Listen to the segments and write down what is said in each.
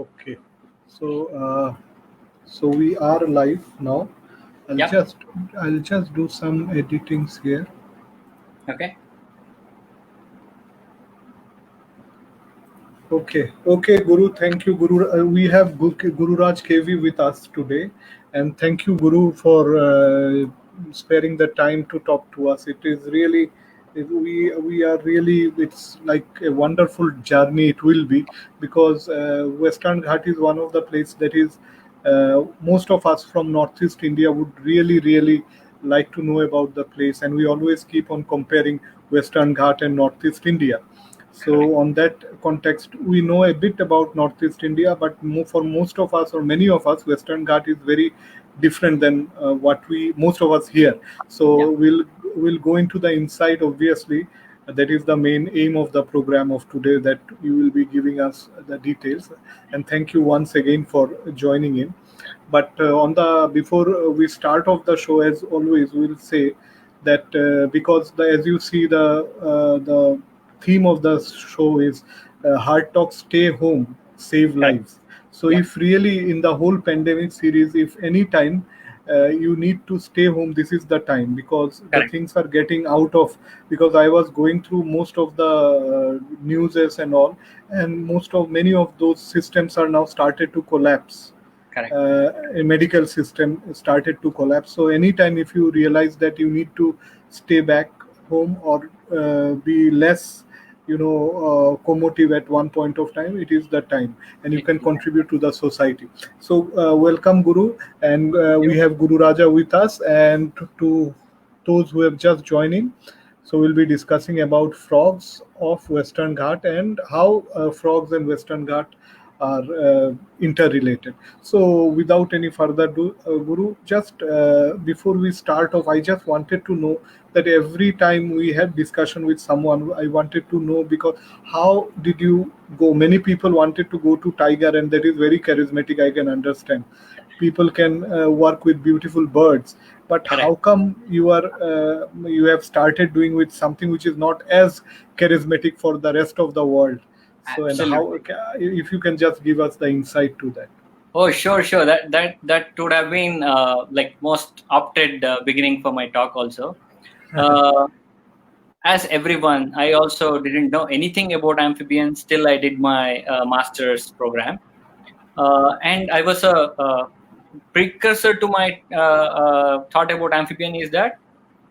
Okay, so so we are live now. I'll Yep. just I'll just do some editings here. Okay. Okay, Guru. Thank you, Guru. We have Gururaj KV with us today, and thank you, Guru, for sparing the time to talk to us. It is really we are really, it's like a wonderful journey. It will be because Western Ghat is one of the places that is most of us from Northeast India would really like to know about the place, and we always keep on comparing Western Ghat and Northeast India. Correct. So, on that context, we know a bit about Northeast India, but for most of us or many of us, Western Ghat is very different than what we most of us hear. Yeah. So, we'll go into the insight. Obviously, that is the main aim of the program of today. That you will be giving us the details. And thank you once again for joining in. But on the before we start off the show, as always, we'll say that because as you see the theme of the show is Hard Talk, Stay Home, Save Correct. Lives. So Yeah. if really in the whole pandemic series, if any time you need to stay home, this is the time, because the Correct. things are getting out of, because I was going through most of the newses and all, and many of those systems are now started to collapse. Correct. A medical system started to collapse. So anytime if you realize that you need to stay back home or be less, commotive at one point of time, it is the time, and you It can is that. contribute to the society. So welcome, Guru, and we You. have Guru Raja with us, and to those who have just joining. So we'll be discussing about frogs of Western Ghat and how frogs and Western Ghat are interrelated. So without any further ado, Guru, just before we start off, I just wanted to know that every time we have discussion with someone, I wanted to know, because how did you go? Many people wanted to go to Tiger, and that is very charismatic. I can understand. People can work with beautiful birds, but Correct. how come you have started doing with something which is not as charismatic for the rest of the world? So, and how, Absolutely. if you can just give us the insight to that. Oh, sure. That would have been like most opted beginning for my talk also. Uh, as everyone, I also didn't know anything about amphibians till I did my master's program, and I was a precursor to my thought about amphibian is that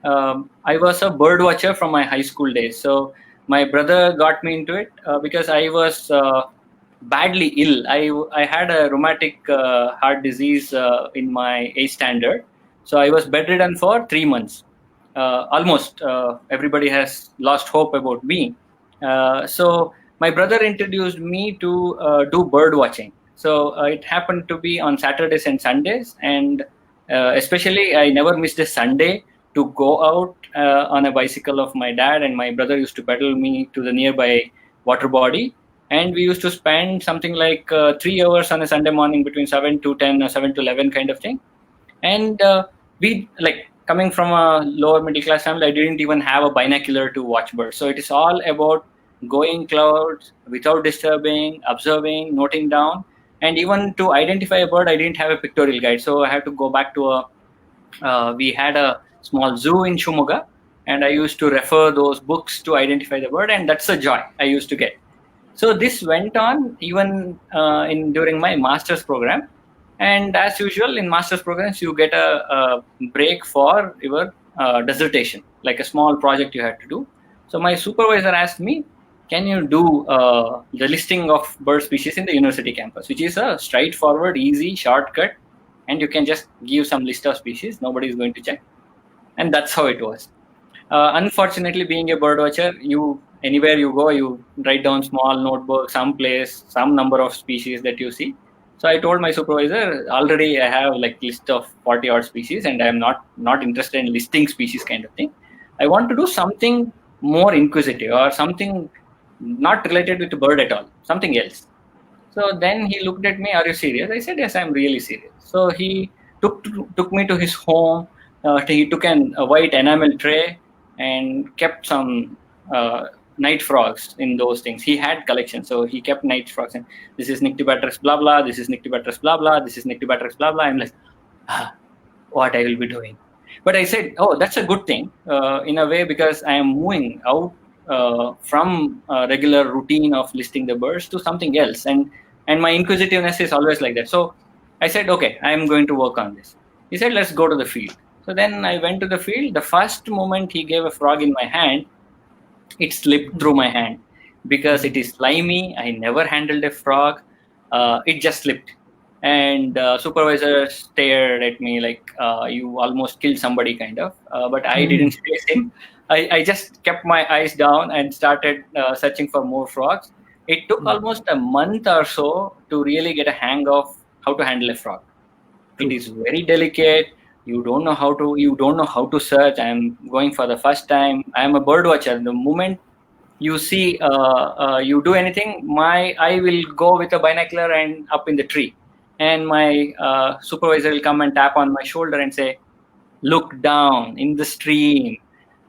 I was a bird watcher from my high school days. So my brother got me into it because I was badly ill. I had a rheumatic heart disease in my 8th standard. So I was bedridden for 3 months. Almost everybody has lost hope about me. So my brother introduced me to do bird watching. So it happened to be on Saturdays and Sundays, and especially I never missed a Sunday to go out on a bicycle of my dad, and my brother used to pedal me to the nearby water body, and we used to spend something like 3 hours on a Sunday morning between 7 to 10 or 7 to 11 kind of thing. And we, like, coming from a lower middle class family, I didn't even have a binocular to watch birds. So it is all about going clouds without disturbing, observing, noting down. And even to identify a bird, I didn't have a pictorial guide. So I had to go back to we had a small zoo in Shumoga, and I used to refer those books to identify the bird, and that's a joy I used to get. So this went on even in during my master's program. And as usual in master's programs, you get a break for your dissertation, like a small project you had to do. So my supervisor asked me, can you do the listing of bird species in the university campus, which is a straightforward, easy, shortcut, and you can just give some list of species. Nobody is going to check. And that's how it was. Unfortunately, being a bird watcher, anywhere you go, you write down small notebook, some place, some number of species that you see. So I told my supervisor, already I have like list of 40 odd species, and I am not interested in listing species kind of thing. I want to do something more inquisitive or something not related with the bird at all, something else. So then he looked at me, are you serious? I said, yes, I'm really serious. So he took me to his home. He took a white enamel tray and kept some night frogs in those things. He had collections, so he kept night frogs. And this is Nyctibatrix blah blah. This is Nyctibatrix blah blah. This is Nyctibatrix blah blah. I'm like, what I will be doing. But I said, oh, that's a good thing in a way, because I am moving out from regular routine of listing the birds to something else. And my inquisitiveness is always like that. So I said, okay, I'm going to work on this. He said, let's go to the field. So then I went to the field. The first moment he gave a frog in my hand, it slipped through my hand because it is slimy. I never handled a frog. It just slipped. And supervisor stared at me like, you almost killed somebody, kind of. But I didn't chase him. I just kept my eyes down and started searching for more frogs. It took almost a month or so to really get a hang of how to handle a frog. It is very delicate. You don't know how to search. I'm going for the first time. I'm a bird watcher. The moment you see you do anything, my eye will go with a binocular and up in the tree. And my supervisor will come and tap on my shoulder and say, look down in the stream.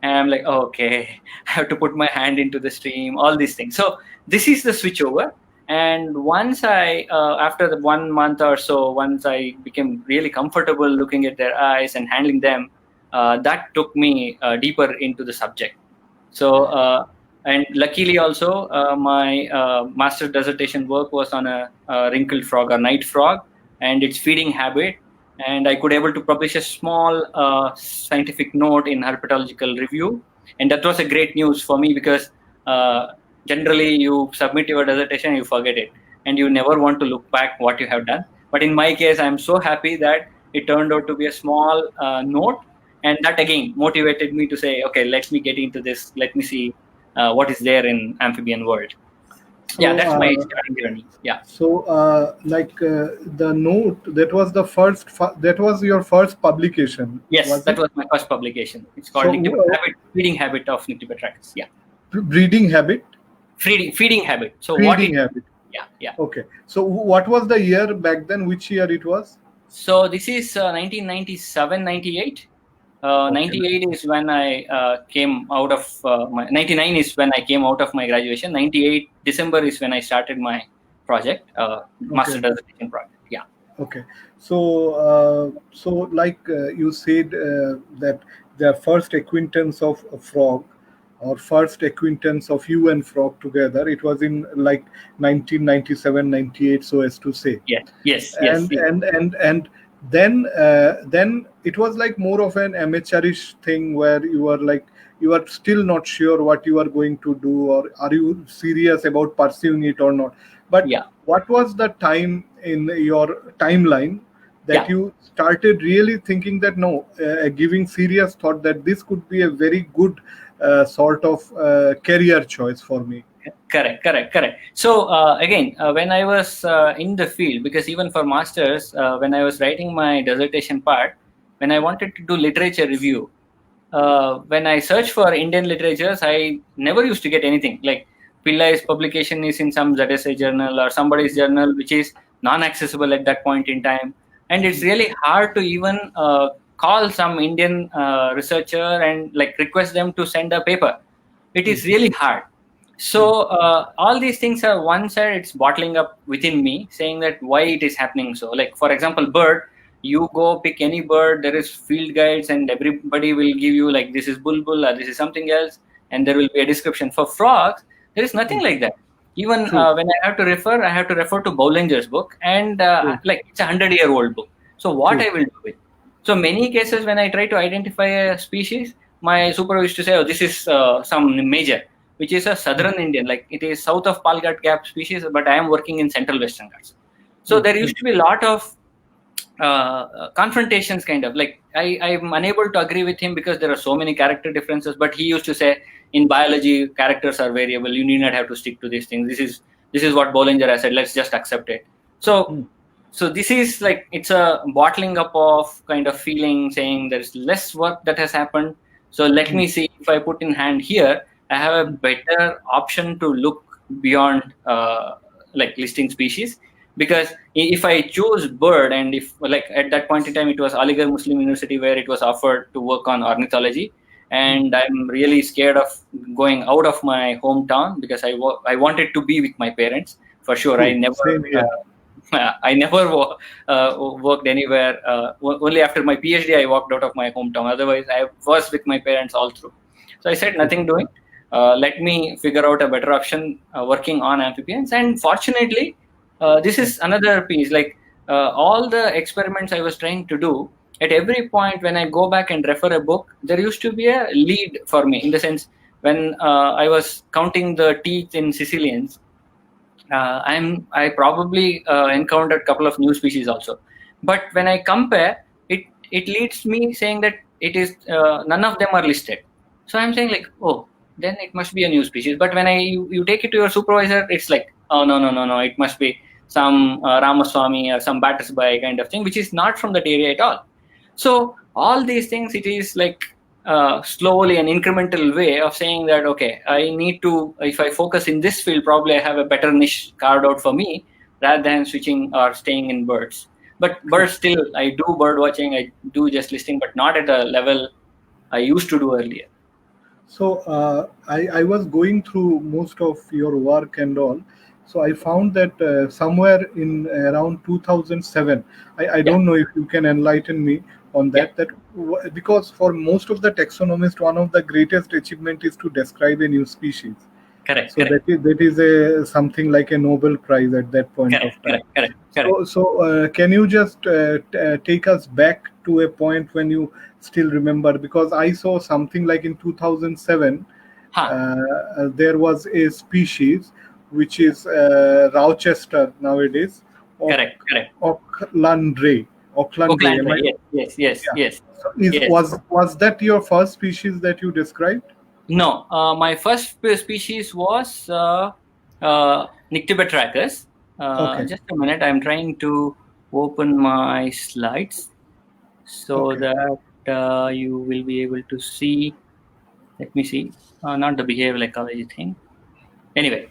And I'm like, okay, I have to put my hand into the stream, all these things. So this is the switchover. And once after the 1 month or so, once I became really comfortable looking at their eyes and handling them, that took me deeper into the subject. So, and luckily also, my master's dissertation work was on a wrinkled frog, or night frog, and its feeding habit. And I could able to publish a small scientific note in Herpetological Review. And that was a great news for me, because generally you submit your dissertation, you forget it, and you never want to look back what you have done. But in my case, I'm so happy that it turned out to be a small note, and that again motivated me to say, okay, let me get into this. Let me see what is there in amphibian world. So, yeah, that's my starting journey. Yeah. So, the note, that was the first. That was your first publication. Yes, that was my first publication. It's called Feeding Habit of Nyctibatrachus. Yeah. Breeding habit. Feeding habit. So feeding habit. Yeah. Okay. So what was the year back then? Which year it was? So this is 1997, 98. 98 is when I came out of my. 99 is when I came out of my graduation. 98 December is when I started my project, master dissertation project. Yeah. Okay. So you said that the first acquaintance of a frog, or first acquaintance of you and frog together, it was in like 1997, 98, so as to say. Yes. And then it was like more of an amateurish thing, where you are still not sure what you are going to do, or are you serious about pursuing it or not. But what was the time in your timeline that you started really thinking that giving serious thought that this could be a very good sort of career choice for me? Correct. So again, when I was in the field, because even for masters, when I was writing my dissertation part, when I wanted to do literature review, when I searched for Indian literatures, I never used to get anything. Like Pillai's publication is in some ZSA journal or somebody's journal, which is non-accessible at that point in time. And it's really hard to even call some Indian researcher and like request them to send a paper. It is really hard. So all these things are one side, it's bottling up within me, saying that why it is happening. So like, for example, bird, you go pick any bird, there is field guides and everybody will give you like, this is bulbul or this is something else. And there will be a description. For frogs, there is nothing like that. Even when I have to refer to Bollinger's book, and like it's a 100-year-old book. So what I will do with? So many cases when I try to identify a species, my supervisor used to say, oh, this is some major, which is a southern Indian, like it is south of Palghat Gap species, but I am working in central Western Ghats. So there used to be a lot of confrontations, kind of like I'm unable to agree with him because there are so many character differences, but he used to say in biology, characters are variable. You need not have to stick to these things. This is what Bollinger has said. Let's just accept it. So this is like, it's a bottling up of kind of feeling, saying there's less work that has happened. So let me see if I put in hand here, I have a better option to look beyond like listing species. Because if I choose bird, and if like at that point in time, it was Aligarh Muslim University where it was offered to work on ornithology. and I'm really scared of going out of my hometown because I wanted to be with my parents for sure. I True. never Same here. I never worked anywhere. Only after my PhD, I walked out of my hometown. Otherwise, I was with my parents all through. So I said, nothing doing. Let me figure out a better option working on amphibians. And fortunately, this is another piece. Like all the experiments I was trying to do, at every point when I go back and refer a book, there used to be a lead for me. In the sense, when I was counting the teeth in Sicilians, I probably encountered a couple of new species also, but when I compare it, it leads me saying that it is none of them are listed. So I'm saying like, oh, then it must be a new species. But when you take it to your supervisor, it's like, oh no, it must be some Ramaswamy or some battersby kind of thing, which is not from that area at all. So all these things, it is like slowly an incremental way of saying that, okay, I need to, if I focus in this field, probably I have a better niche carved out for me rather than switching or staying in birds. But birds still, I do bird watching, I do just listing, but not at the level I used to do earlier. So I was going through most of your work and all. So I found that somewhere in around 2007, I Yeah, don't know if you can enlighten me on yeah, that. Because for most of the taxonomists, one of the greatest achievement is to describe a new species. correct, So correct, that is a something like a Nobel Prize at that point of correct, time. correct, correct, correct. So can you just take us back to a point when you still remember? Because I saw something like in 2007, Huh, there was a species which is Rochester nowadays, correct, correct. Aucklandray. Aucklandray. Oakland, Am I? yes, yes, yes, Yeah. yes, So yes. was that your first species that you described? No, my first species was Nyctibatrachus. Okay. Just a minute, I'm trying to open my slides so Okay. that you will be able to see. Let me see. Not the behavioral ecology thing. Anyway,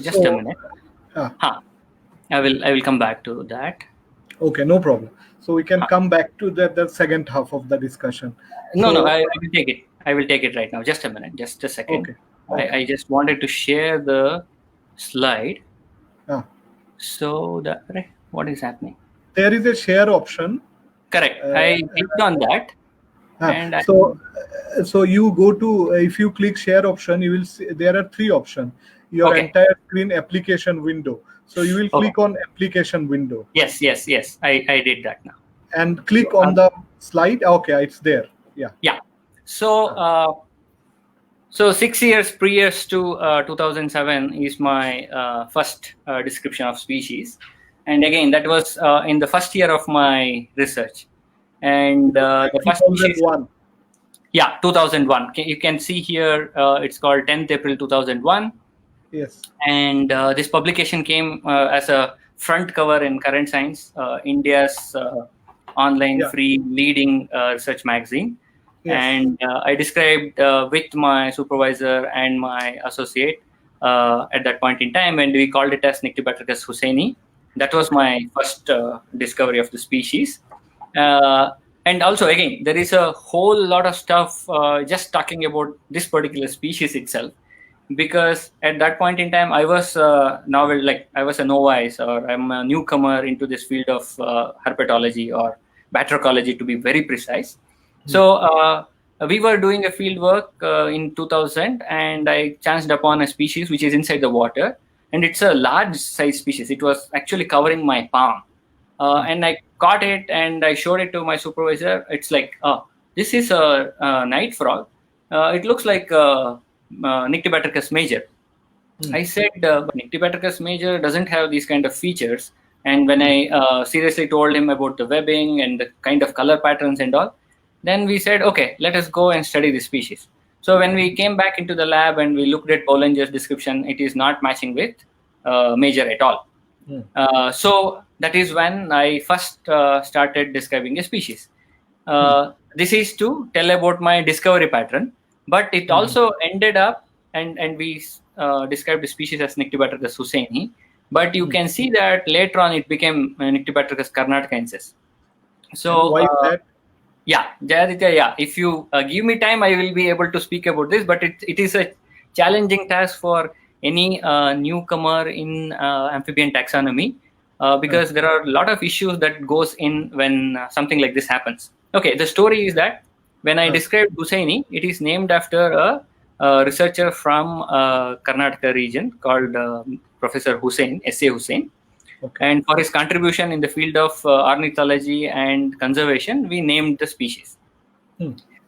just a So, minute. uh, Huh. I will come back to that. okay, no problem. So we can Huh. come back to the second half of the discussion. No, So, I will take it. I will take it right now. Just a minute. Just a second. okay, I, okay. I just wanted to share the slide. Ah, So what is happening? there is a share option. Correct. Uh, I clicked on that, and I, so you go to if you click share option, you will see there are three options. Your okay, entire screen application window. So you will okay. click on application window Yes. I did that now. and So click on the slide. Okay, it's there. Yeah. yeah. So Ah, so 6 years previous to 2007 is my first description of species, and again that was in the first year of my research, and It was the like first species. 2001. Yeah, 2001. You can see here it's called 10th April 2001. Yes. And this publication came as a front cover in Current Science, India's online Yeah. free leading research magazine. Yes. And I described with my supervisor and my associate at that point in time, and we called it as Nyctibatrachus husseini. That was Okay. my first discovery of the species. Uh, and also, again, there is a whole lot of stuff just talking about this particular species itself, because at that point in time I was novel, like I was a novice, or I'm a newcomer into this field of herpetology or batrachology, to be very precise. Hmm. So we were doing a field work in 2000, and I chanced upon a species which is inside the water, and it's a large size species. It was actually covering my palm, and I caught it and I showed it to my supervisor. It's like, oh, this is a night frog. It looks like Nyctibatrachus major. Hmm. I said, but Nyctibatrachus major doesn't have these kind of features. And when I seriously told him about the webbing and the kind of color patterns and all, then we said, okay, let us go and study the species. So when we came back into the lab and we looked at Bollinger's description, it is not matching with major at all. Hmm. So that is when I first started describing a species. Hmm. This is to tell about my discovery pattern, but it Hmm. also ended up, and we described the species as Nyctibatrachus husseini. But you Hmm. can see that later on it became Nyctibatrachus karnatakaensis. And So why is that? Yeah, Jayaditya, yeah. If you give me time, I will be able to speak about this, but it is a challenging task for any newcomer in amphibian taxonomy because there are a lot of issues that goes in when something like this happens. Okay, the story is that when I described Hussaini, it is named after a researcher from Karnataka region called Professor Hussain, S.A. Hussain. Okay. And for his contribution in the field of ornithology and conservation, we named the species.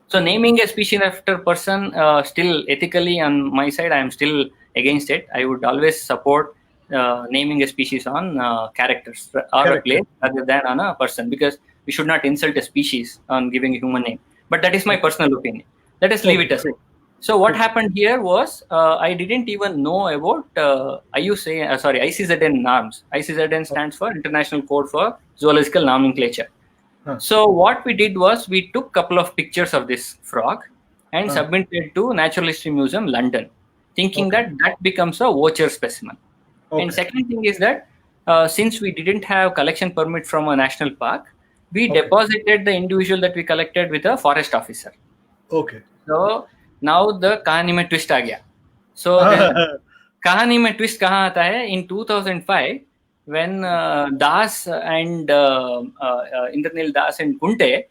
So naming a species after person, still ethically on my side, I am still against it. I would always support naming a species on characters or a Character. place rather than on a person, because we should not insult a species on giving a human name. But that is my personal opinion. Let us leave Okay. it aside. So what happened here was I didn't even know about ICZN norms. ICZN stands for International Code for Zoological Nomenclature. So what we did was we took a couple of pictures of this frog and submitted to Natural History Museum, London, thinking Okay. that becomes a voucher specimen. And Okay. second thing is that since we didn't have collection permit from a national park, we Okay. deposited the individual that we collected with a forest officer. Okay. So now the कहानी में twist आ गया. So then कहानी में twist कहाँ आता है? In 2005, when Das and Indranil Das and Kunte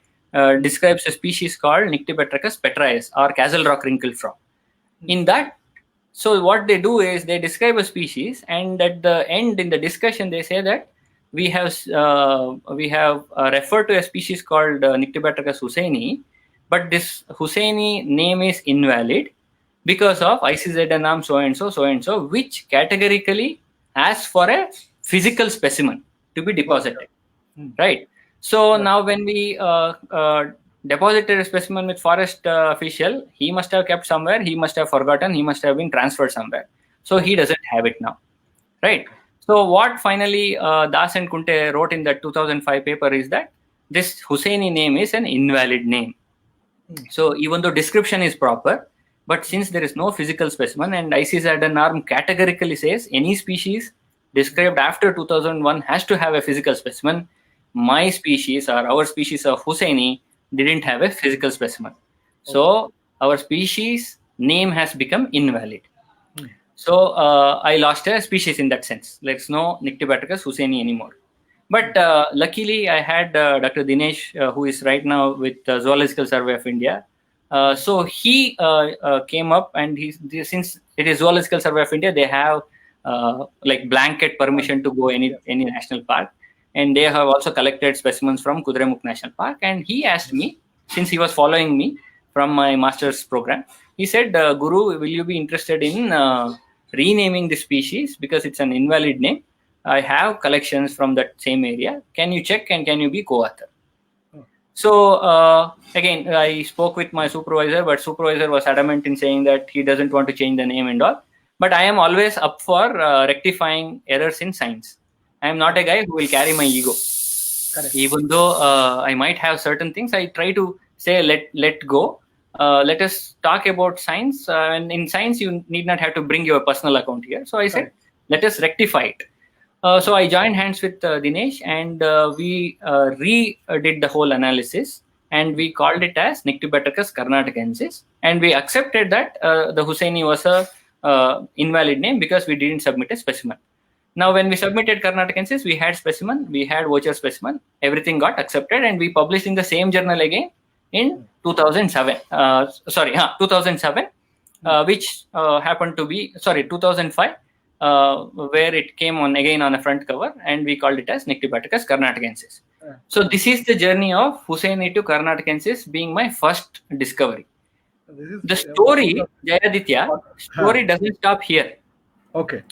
describes a species called Nyctibatrachus petraeus or castle rock wrinkle frog. In that, so what they do is they describe a species, and at the end in the discussion they say that we have referred to a species called Nyctibatrachus husseini, but this Hussaini name is invalid because of ICZN norm so and so, which categorically asks for a physical specimen to be deposited. Right. So now when we deposited a specimen with forest official, he must have kept somewhere, he must have forgotten, he must have been transferred somewhere. So he doesn't have it now. Right. So what finally Das and Kunte wrote in that 2005 paper is that this Hussaini name is an invalid name. So even though description is proper, but since there is no physical specimen and ICZN norm categorically says any species described after 2001 has to have a physical specimen, my species or our species of Hussaini didn't have a physical specimen. So our species name has become invalid. So I lost a species in that sense. There's no Nyctibatrachus hussaini anymore. But luckily, I had Dr. Dinesh, who is right now with Zoological Survey of India. So he came up, and since it is Zoological Survey of India, they have like blanket permission to go any national park, and they have also collected specimens from Kudremukh National Park. And he asked me, since he was following me from my master's program, he said, "Guru, will you be interested in renaming the species because it's an invalid name? I have collections from that same area. Can you check and can you be co-author?" So again, I spoke with my supervisor, but supervisor was adamant in saying that he doesn't want to change the name and all. But I am always up for rectifying errors in science. I am not a guy who will carry my ego. Correct. Even though I might have certain things, I try to say let go. Let us talk about science. And in science, you need not have to bring your personal account here. So I said, let us rectify it. So I joined hands with Dinesh, and we redid the whole analysis, and we called it as Nyctibatrachus karnatakensis, and we accepted that the Hussaini was a invalid name because we didn't submit a specimen. Now, when we submitted Karnatakensis, we had specimen, we had voucher specimen, everything got accepted, and we published in the same journal again in 2007. 2007, which happened to be 2005. Where it came on again on a front cover, and we called it as Nyctibatrachus karnatakensis. So this is the journey of Hussaini to Karnatakensis being my first discovery. The story, Jayaditya, story doesn't stop here. Okay.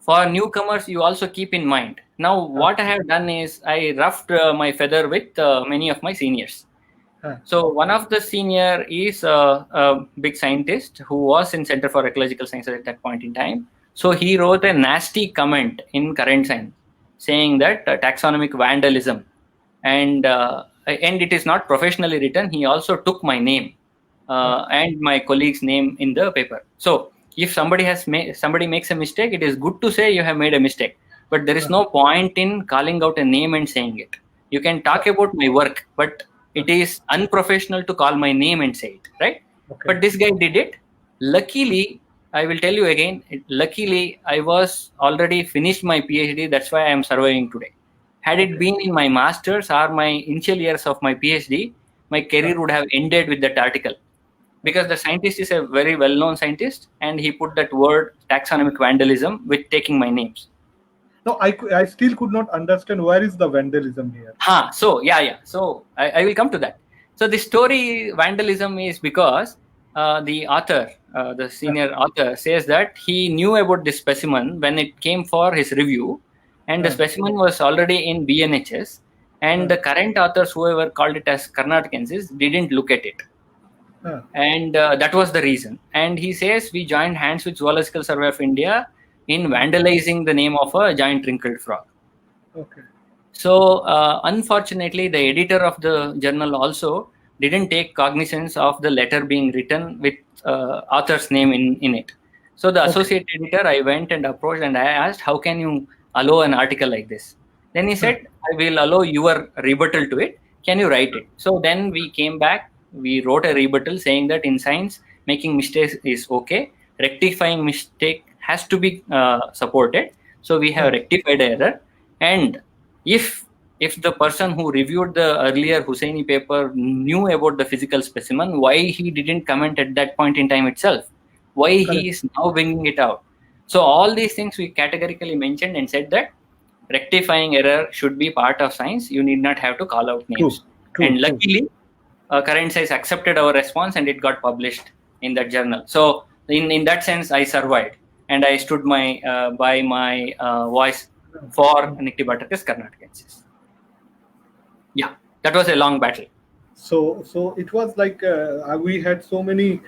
For newcomers, you also keep in mind. Now, what I have done is I roughed my feather with many of my seniors. So one of the senior is a big scientist who was in Center for Ecological Sciences at that point in time. So he wrote a nasty comment in Current Science saying that taxonomic vandalism, and it is not professionally written. He also took my name and my colleague's name in the paper. So if somebody makes a mistake, it is good to say you have made a mistake, but there is no point in calling out a name and saying it. You can talk about my work, but it is unprofessional to call my name and say it, right? Okay. But this guy did it. Luckily, I will tell you again, luckily, I was already finished my PhD. That's why I am surviving today. Had it Okay. been in my master's or my initial years of my PhD, my career would have ended with that article, because Okay. the scientist is a very well-known scientist and he put that word taxonomic vandalism with taking my names. No, I still could not understand where is the vandalism here. So yeah. So I will come to that. So the story vandalism is because the author, the senior author, says that he knew about this specimen when it came for his review, and the Uh, specimen was already in BNHS, and uh, the current authors, whoever called it as Karnatakensis, didn't look at it, uh, and that was the reason. And he says we joined hands with Zoological Survey of India in vandalizing the name of a giant wrinkled frog. okay. So, unfortunately, the editor of the journal also didn't take cognizance of the letter being written with author's name in it. So, the Okay. associate editor, I went and approached and I asked, how can you allow an article like this? Then he Uh, said, I will allow your rebuttal to it. Can you write it? So, then we came back, we wrote a rebuttal saying that in science, making mistakes is okay. Rectifying mistake has to be supported. So, we have uh, rectified error. And if the person who reviewed the earlier Husseini paper knew about the physical specimen, why he didn't comment at that point in time itself? Why he Correct. is now bringing it out? So all these things we categorically mentioned and said that rectifying error should be part of science. You need not have to call out True. names. True. And True. luckily, Current Science accepted our response and it got published in that journal. So in that sense, I survived and I stood by my voice for Nyctibacterus karnatachensis. Yeah, that was a long battle. So it was like we had so many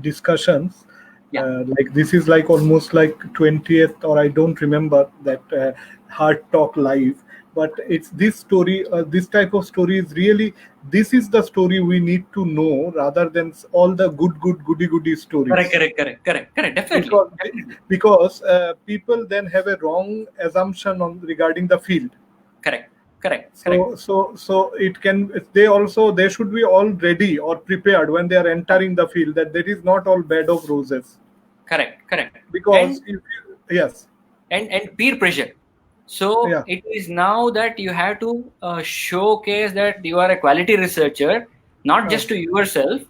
discussions. Yeah, Like this is like almost like 20th, or I don't remember that Heart Talk Live. But it's this story, this type of story is really, this is the story we need to know rather than all the goody correct, stories. correct, correct, correct, correct. Definitely, because definitely. because people then have a wrong assumption on regarding the field. Correct, correct, correct, So it can, they should be all ready or prepared when they are entering the field, that there is not all bed of roses. correct, correct. Because if you, yes. And peer pressure. So Yeah. it is now that you have to showcase that you are a quality researcher, not uh, just to yourself.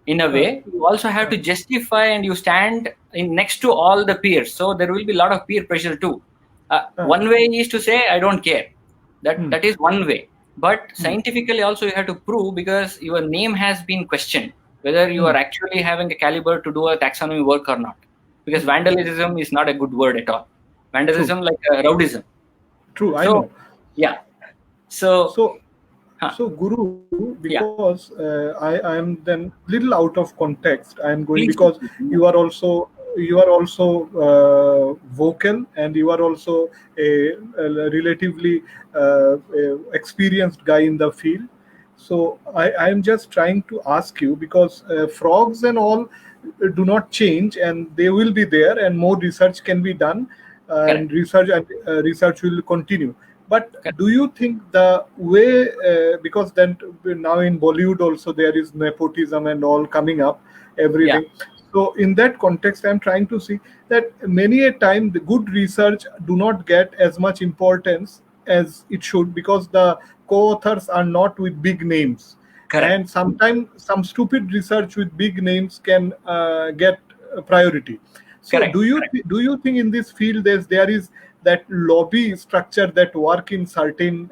In a uh, way, you also have uh, to justify, and you stand in next to all the peers. So there will be a lot of peer pressure too. uh, One way is to say I don't care. hmm, That is one way. But hmm, scientifically also you have to prove, because your name has been questioned whether you hmm, are actually having a caliber to do a taxonomy work or not. Because hmm. vandalism is not a good word at all. True. Vandalism like rowdyism. True, I So know. yeah. So So huh, Guru, yeah. because I am then little out of context. I am going Please do. because you are also vocal, and you are also a relatively experienced guy in the field. So I am just trying to ask you, because frogs and all do not change, and they will be there, and more research can be done, Correct. and research will continue. But Correct. do you think the way, because then now in Bollywood also there is nepotism and all coming up, Yeah. everything. So in that context, I'm trying to see that many a time the good research do not get as much importance as it should, because the co-authors are not with big names, Correct. and sometimes some stupid research with big names can get priority. So Correct. Correct. do you think in this field there is that lobby structure that work in certain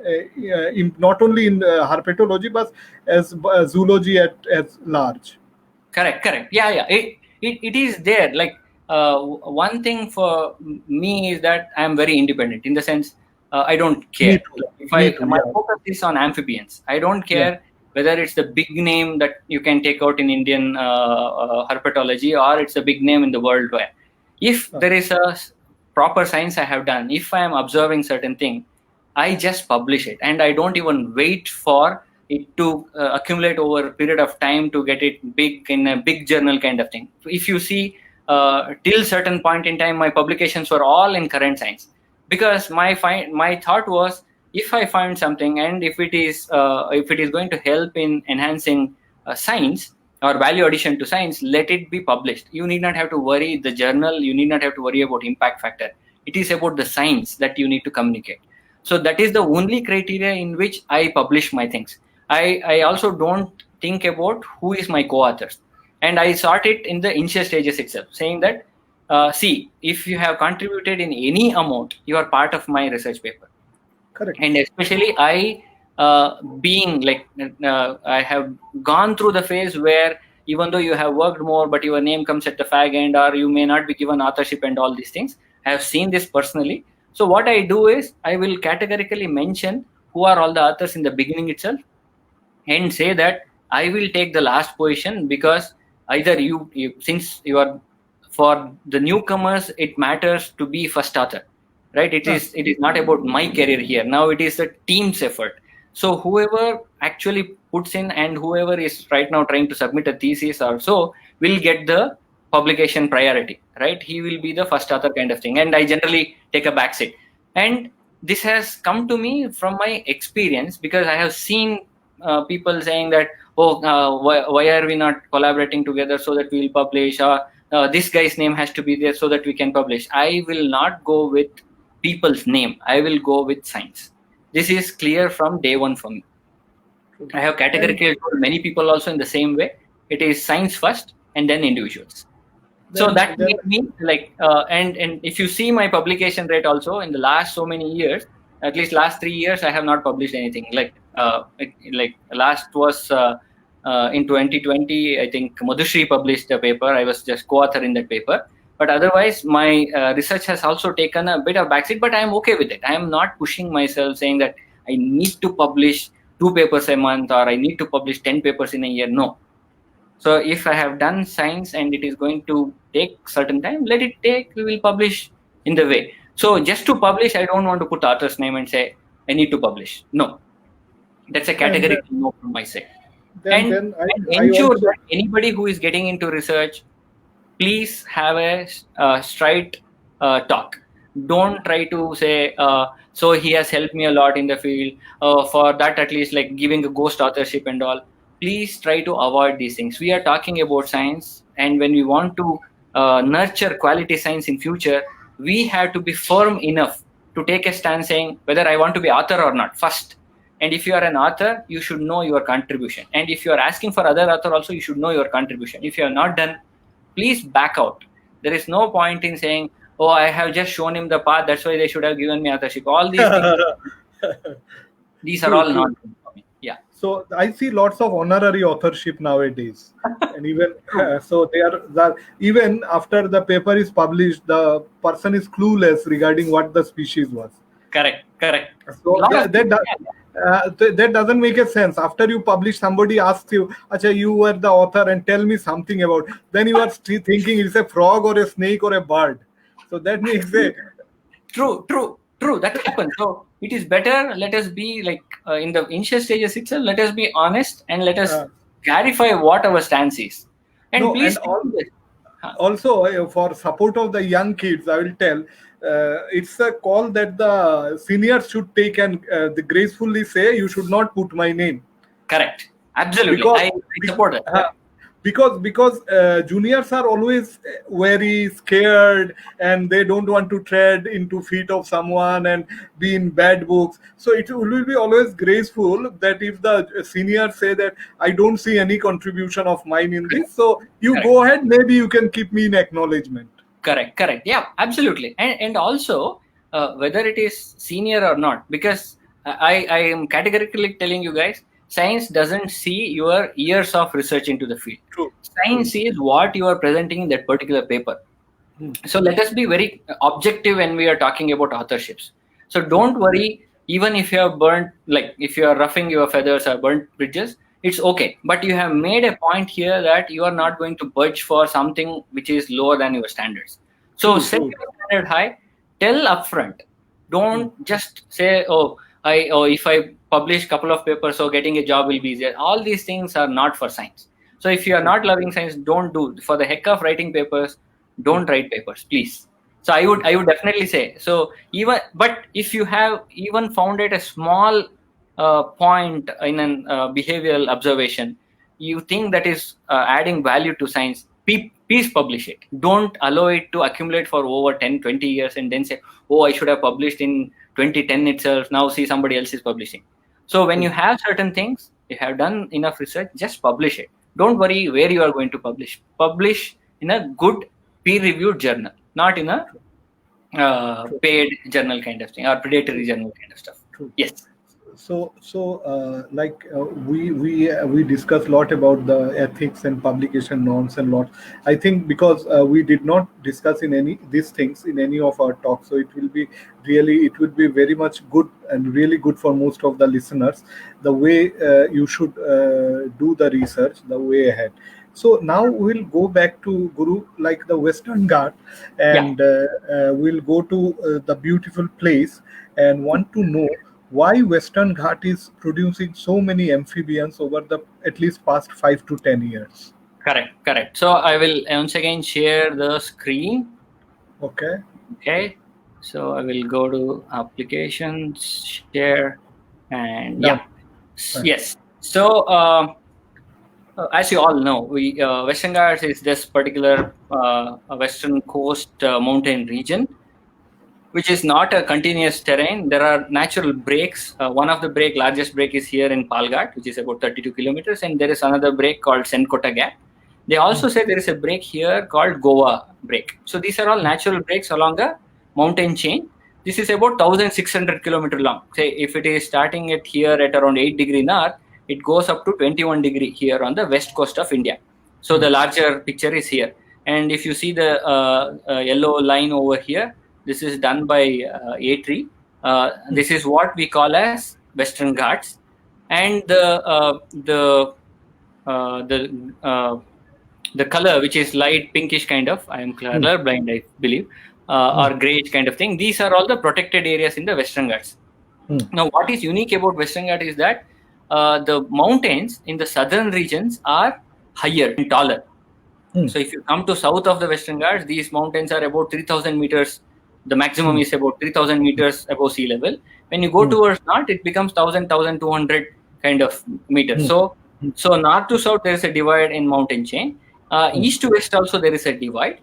not only in herpetology but as zoology as large? Correct, correct. Yeah. It is there. Like one thing for me is that I am very independent, in the sense I don't Me care. too. Like, if Me I too. my Yeah. focus is on amphibians. I don't Yeah. care whether it's the big name that you can take out in Indian herpetology, or it's a big name in the world. Where if Uh, there is a proper science I have done, if I am observing certain thing, I just publish it, and I don't even wait for it to accumulate over a period of time to get it big in a big journal kind of thing. If you see, till certain point in time, my publications were all in current science, because my thought was, if I find something, and if it is going to help in enhancing science or value addition to science, let it be published. You need not have to worry the journal. You need not have to worry about impact factor. It is about the science that you need to communicate. So that is the only criteria in which I publish my things. I also don't think about who is my co-authors, and I sort it in the initial stages itself, saying that see, if you have contributed in any amount, you are part of my research paper. Correct. And especially I being like I have gone through the phase where even though you have worked more, but your name comes at the fag end, or you may not be given authorship and all these things. I have seen this personally. So what I do is I will categorically mention who are all the authors in the beginning itself, and say that I will take the last position, because either since you are, for the newcomers, it matters to be first author, right? It is not about my career here. Now it is a team's effort. So whoever actually puts in, and whoever is right now trying to submit a thesis or so, will get the publication priority, right? He will be the first author kind of thing, and I generally take a back seat. And this has come to me from my experience, because I have seen people saying that, oh, why are we not collaborating together so that we will publish, or this guy's name has to be there so that we can publish. I will not go with people's name. I will go with science. This is clear from day one for me. I have categorically told many people also in the same way. It is science first and then individuals. So that made me like, and if you see my publication rate also in the last so many years, at least last 3 years, I have not published anything. Like last was in 2020, I think Madhushri published a paper. I was just co-author in that paper. But otherwise, my research has also taken a bit of backseat, but I am okay with it. I am not pushing myself saying that I need to publish 2 papers a month, or I need to publish 10 papers in a year. No. So if I have done science and it is going to take certain time, let it take, we will publish in the way. So just to publish, I don't want to put author's name and say, I need to publish. No. That's a categorical no from my side. And ensure that anybody who is getting into research, please have a straight talk. Don't try to say, so he has helped me a lot in the field. For that, at least like giving a ghost authorship and all. Please try to avoid these things. We are talking about science, and when we want to nurture quality science in future, we have to be firm enough to take a stand saying whether I want to be author or not first. And if you are an author, you should know your contribution. And if you are asking for other author also, you should know your contribution. If you have not done, please back out. There is no point in saying, oh, I have just shown him the path, that's why they should have given me authorship. All these things, these are all nonsense for me. Yeah. So I see lots of honorary authorship nowadays, and even so they are even after the paper is published, the person is clueless regarding what the species was. Correct. So that doesn't make a sense. After you publish, somebody asks you, "Acha, you were the author, and tell me something about." Then you are still thinking it's a frog or a snake or a bird. So that makes it true. That happens. So it is better. Let us be like in the initial stages itself. Let us be honest and let us clarify what our stance is. And no, please. And also, for support of the young kids, I will tell. It's a call that the seniors should take and gracefully say, "You should not put my name." Correct. Absolutely. I support it. Because juniors are always very scared, and they don't want to tread into feet of someone and be in bad books. So it will be always graceful that if the seniors say that I don't see any contribution of mine in this, so you go ahead, maybe you can keep me in acknowledgement. Correct. Yeah, absolutely. And also whether it is senior or not, because I am categorically telling you guys, science doesn't see your years of research into the field. True. Science sees what you are presenting in that particular paper. So let us be very objective when we are talking about authorships. So don't worry, even if you have burnt, like if you are roughing your feathers or burnt bridges, it's okay. But you have made a point here that you are not going to budge for something which is lower than your standards. So set your standard high, tell upfront. Don't just say, if I publish a couple of papers, so getting a job will be easier. All these things are not for science. So if you are not loving science, don't do. For the heck of writing papers, don't write papers, please. So I would definitely say so. Even but if you have even found it a small point in an behavioral observation, you think that is adding value to science, please publish it. Don't allow it to accumulate for over 10, 20 years and then say, oh, I should have published in 2010 itself. Now see, somebody else is publishing. So when you True. have certain things, you have done enough research, just publish it. Don't worry where you are going to publish. Publish in a good peer-reviewed journal, not in a True. paid journal kind of thing or predatory True. journal kind of stuff. True. Yes. We discussed a lot about the ethics and publication norms and lot. I think because we did not discuss in any these things in any of our talks, so it would be very much good and really good for most of the listeners, the way you should do the research the way ahead. So now we'll go back to Guru, like the Western Ghat, Yeah. and we'll go to the beautiful place and want to know why Western Ghat is producing so many amphibians over the at least past 5 to 10 years. Correct. Correct. So I will once again share the screen. Okay. Okay. So I will go to applications, share, and Done. yeah. Yes. So as you all know, Western Ghats is this particular western coast mountain region, which is not a continuous terrain. There are natural breaks. One of the largest break is here in Palghat, which is about 32 kilometers, and there is another break called Senkota Gap. They also say there is a break here called Goa break. So these are all natural breaks along a mountain chain. This is about 1,600 kilometer long. Say if it is starting at here at around 8 degree north, it goes up to 21 degree here on the west coast of India. So the larger picture is here. And if you see the yellow line over here, this is done by A3. This is what we call as Western Ghats, and the color, which is light pinkish kind of, I am color blind, I believe, or grayish kind of thing. These are all the protected areas in the Western Ghats. Now, what is unique about Western Ghats is that the mountains in the southern regions are higher and taller. So if you come to south of the Western Ghats, these mountains are about 3,000 meters. The maximum is about 3,000 meters above sea level. When you go towards north, it becomes 1,200 kind of meters. So north to south, there is a divide in mountain chain. East to west also there is a divide.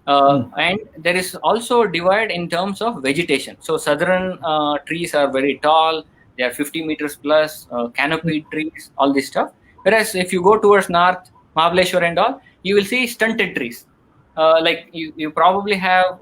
And there is also a divide in terms of vegetation. So southern trees are very tall. They are 50 meters plus, canopied trees, all this stuff. Whereas if you go towards north, Mahabaleshwar and all, you will see stunted trees. Like you probably have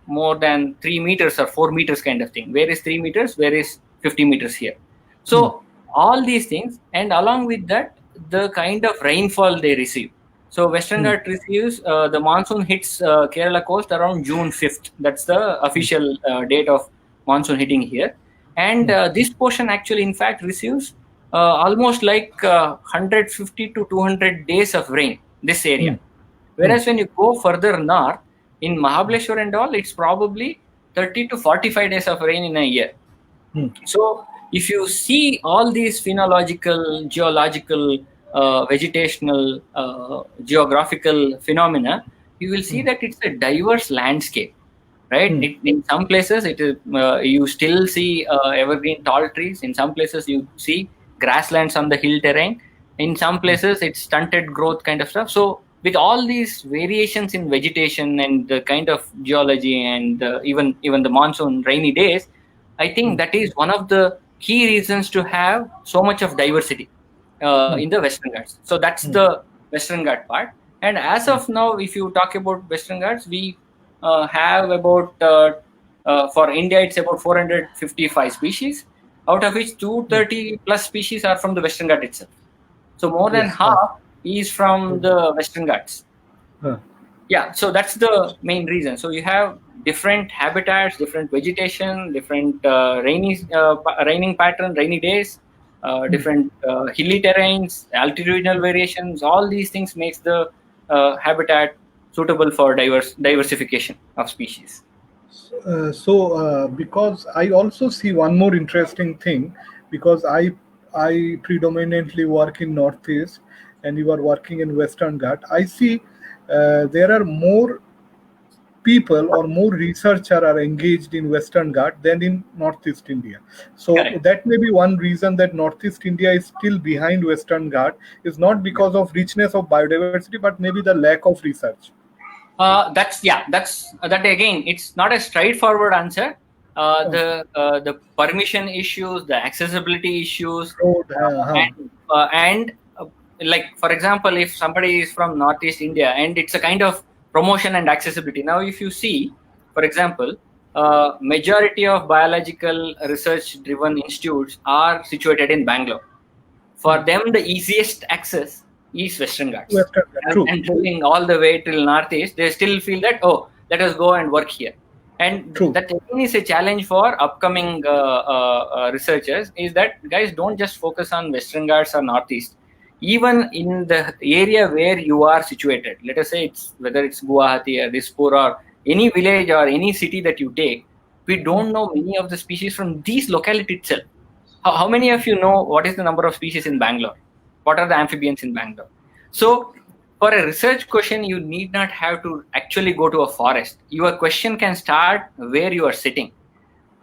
more than 3 meters or 4 meters kind of thing. Where is 3 meters? Where is 50 meters here? So all these things, and along with that, the kind of rainfall they receive. So Western Ghats receives, the monsoon hits Kerala coast around June 5th. That's the official date of monsoon hitting here. And this portion actually, in fact, receives almost like 150 to 200 days of rain, this area. Whereas when you go further north, in Mahabaleshwar and all, it's probably 30 to 45 days of rain in a year. So if you see all these phenological, geological, vegetational, geographical phenomena, you will see that it's a diverse landscape, right? In some places, it is you still see evergreen tall trees. In some places, you see grasslands on the hill terrain. In some places, it's stunted growth kind of stuff. So with all these variations in vegetation and the kind of geology and even the monsoon rainy days, I think that is one of the key reasons to have so much of diversity in the Western Ghats. So that's the Western Ghat part. And as of now, if you talk about Western Ghats, we have about for India, it's about 455 species, out of which 230 plus species are from the Western Ghat itself. So more than half is from the Western Ghats. Yeah, so that's the main reason. So you have different habitats, different vegetation, different raining pattern, rainy days, different hilly terrains, altitudinal variations. All these things makes the habitat suitable for diversification of species. Because I also see one more interesting thing, because I predominantly work in Northeast, and you are working in Western Ghat. I see there are more people or more researcher are engaged in Western Ghat than in Northeast India. So Correct. that may be one reason that Northeast India is still behind Western Ghat, is not because of richness of biodiversity, but maybe the lack of research. That's that again. It's not a straightforward answer. Okay. The permission issues, the accessibility issues, Road, and like for example, if somebody is from Northeast India, and it's a kind of promotion and accessibility. Now, if you see, for example, majority of biological research-driven institutes are situated in Bangalore. For them, the easiest access is Western Ghats. Western Ghat. Rather True, than traveling all the way till Northeast, they still feel that, oh, let us go and work here. And true, that again is a challenge for upcoming researchers, is that guys, don't just focus on Western Ghats or Northeast. Even in the area where you are situated, let us say it's whether it's Guwahati or Dispur or any village or any city that you take, we don't know many of the species from these locality itself. How many of you know what is the number of species in Bangalore? What are the amphibians in Bangalore? So, for a research question, you need not have to actually go to a forest. Your question can start where you are sitting.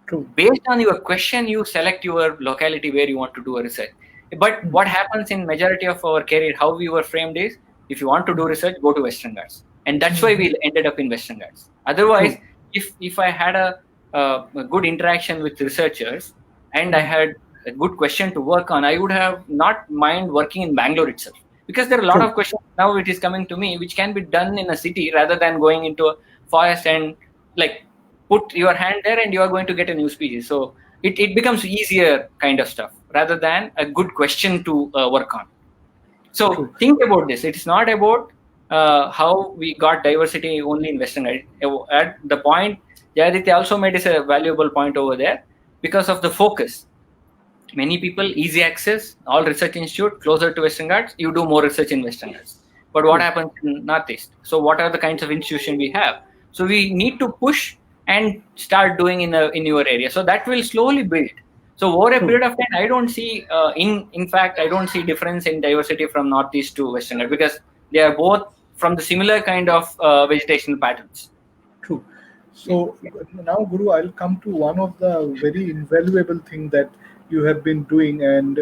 true. Based on your question, you select your locality where you want to do a research. But what happens in majority of our career, how we were framed is, if you want to do research, go to Western Ghats. And that's why we ended up in Western Ghats. Otherwise, True. if I had a good interaction with researchers and I had a good question to work on, I would have not mind working in Bangalore itself. Because there are a lot True. of questions now it is coming to me, which can be done in a city rather than going into a forest and like put your hand there and you are going to get a new species. So it becomes easier kind of stuff rather than a good question to work on. So True. think about this. It's not about how we got diversity only in Western Ghats. At the point, Jayaditya also made this a valuable point over there because of the focus. Many people, easy access, all research institute closer to Western Ghats, you do more research in Western Ghats. But what happens in Northeast? So what are the kinds of institution we have? So we need to push and start doing in your area. So that will slowly build. So over a True. period of time, I don't see in fact I don't see difference in diversity from Northeast to Western Ghats because they are both from the similar kind of vegetational patterns. True. So now, Guru, I'll come to one of the very invaluable thing that you have been doing, and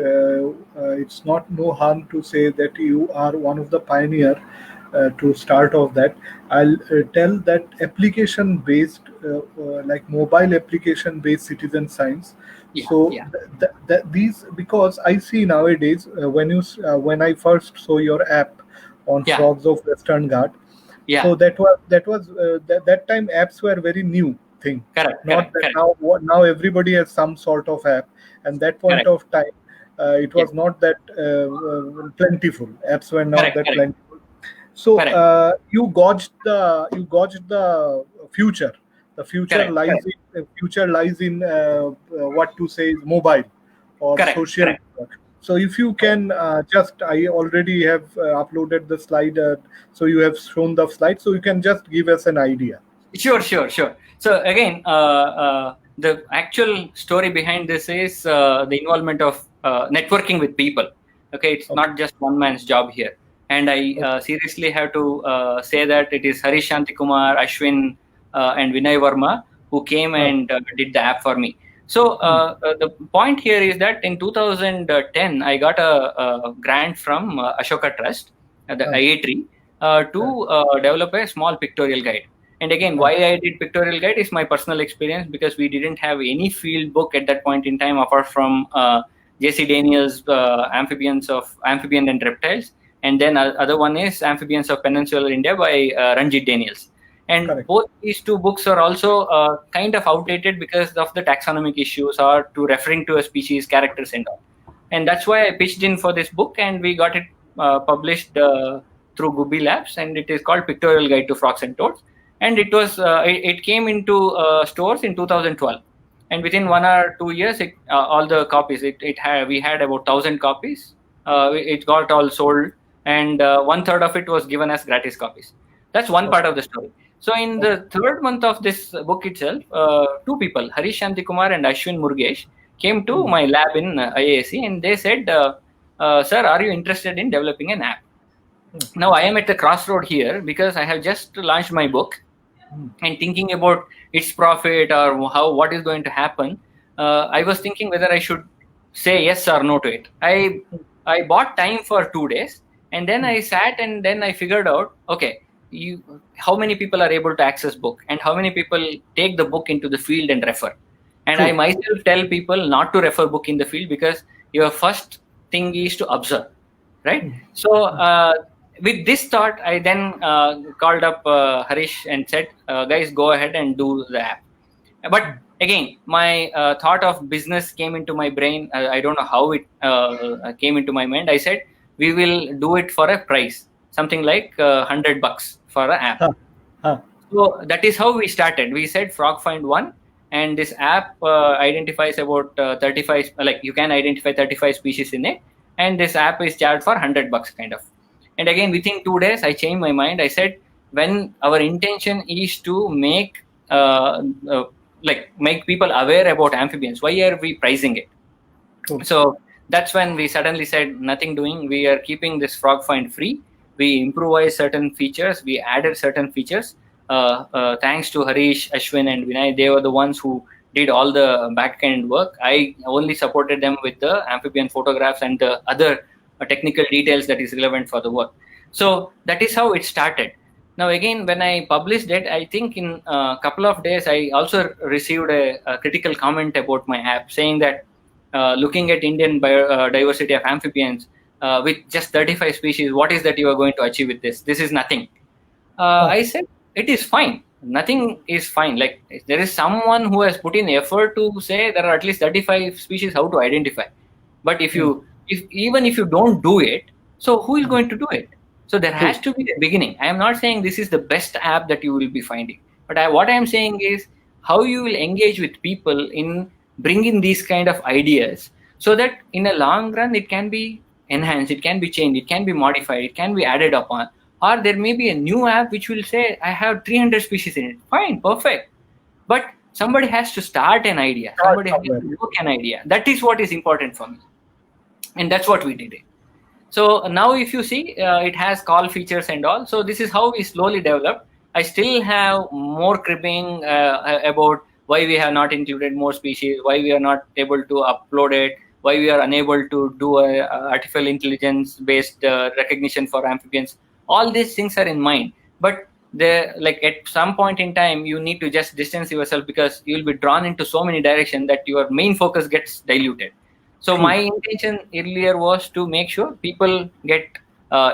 it's not no harm to say that you are one of the pioneer to start off that. I'll tell that application-based, like mobile application-based citizen science. Yeah, So yeah, these, because I see nowadays when I first saw your app on yeah, Frogs of Western Ghat, yeah. so that time apps were very new thing. Correct, Not correct, that correct, now everybody has some sort of app, and that point correct. of time, it Yeah, was not that plentiful. Apps were not correct, that correct, plentiful. So correct, you gauged the future. The future correct, lies in what to say is mobile or correct, social correct. network. So if you can I already have uploaded the slide, so you have shown the slide, so you can just give us an idea. Sure, sure, sure. So again, the actual story behind this is the involvement of networking with people. Okay, it's Okay. not just one man's job here. And I Okay. seriously have to say that it is Harish Shantikumar, Ashwin, and Vinay Verma who came Uh, and did the app for me. So hmm. the point here is that in 2010, I got a grant from Ashoka Trust, the Uh, IATRI, uh, to develop a small pictorial guide. And again, uh, why I did pictorial guide is my personal experience because we didn't have any field book at that point in time apart from J.C. Daniel's Amphibian and Reptiles, and then other one is Amphibians of Peninsular India by Ranjit Daniels. And correct. both these two books are also kind of outdated because of the taxonomic issues or to referring to a species, characters, and all. And that's why I pitched in for this book, and we got it published through Gubi Labs, and it is called Pictorial Guide to Frogs and Toads. And it came into stores in 2012, and within 1 or 2 years, all the copies we had about 1,000 copies. It got all sold, and 1/3 of it was given as gratis copies. That's one part Okay. of the story. So in Okay. the third month of this book itself, two people, Harish Shantikumar and Ashwin Murugesh, came to Hmm. my lab in IAC, and they said, "Sir, are you interested in developing an app?" Hmm. Now I am at the crossroad here because I have just launched my book, and thinking about its profit or what is going to happen, I was thinking whether I should say yes or no to it. I bought time for 2 days, and then I sat and then I figured out, okay, how many people are able to access book, and how many people take the book into the field and refer. And I True. myself tell people not to refer book in the field, because your first thing is to observe, right? So with this thought, I then called up Harish and said, guys, go ahead and do the app. But again, my thought of business came into my brain. I don't know how it came into my mind. I said, we will do it for a price, something like $100 for an app. Huh. Huh. So that is how we started. We said Frog Find One, and this app identifies about 35, like you can identify 35 species in it, and this app is charged for $100 kind of. And again, within 2 days, I changed my mind. I said, when our intention is to make make people aware about amphibians, why are we pricing it? True. So that's when we suddenly said, nothing doing. We are keeping this Frog Find free. We improvised certain features. We added certain features. Thanks to Harish, Ashwin, and Vinay, they were the ones who did all the back-end work. I only supported them with the amphibian photographs and the other technical details that is relevant for the work. So that is how it started. Now again, when I published it, I think in a couple of days, I also received a critical comment about my app saying that looking at Indian diversity of amphibians with just 35 species, what is that you are going to achieve with this? This is nothing. I said, it is fine. Nothing is fine. Like, there is someone who has put in effort to say there are at least 35 species how to identify. But even if you don't do it, so who is going to do it? So there has to be a beginning. I am not saying this is the best app that you will be finding, but what I am saying is how you will engage with people in bringing these kind of ideas, so that in a long run it can be enhanced, it can be changed, it can be modified, it can be added upon. Or there may be a new app which will say, I have 300 species in it. Fine, perfect. But somebody has to start an idea. Somebody has to work an idea. That is what is important for me. And that's what we did it. So now if you see, it has call features and all. So this is how we slowly developed. I still have more cribbing about why we have not included more species, why we are not able to upload it, why we are unable to do a artificial intelligence based recognition for amphibians. All these things are in mind, but at some point in time, you need to just distance yourself, because you will be drawn into so many directions that your main focus gets diluted. So my intention earlier was to make sure people get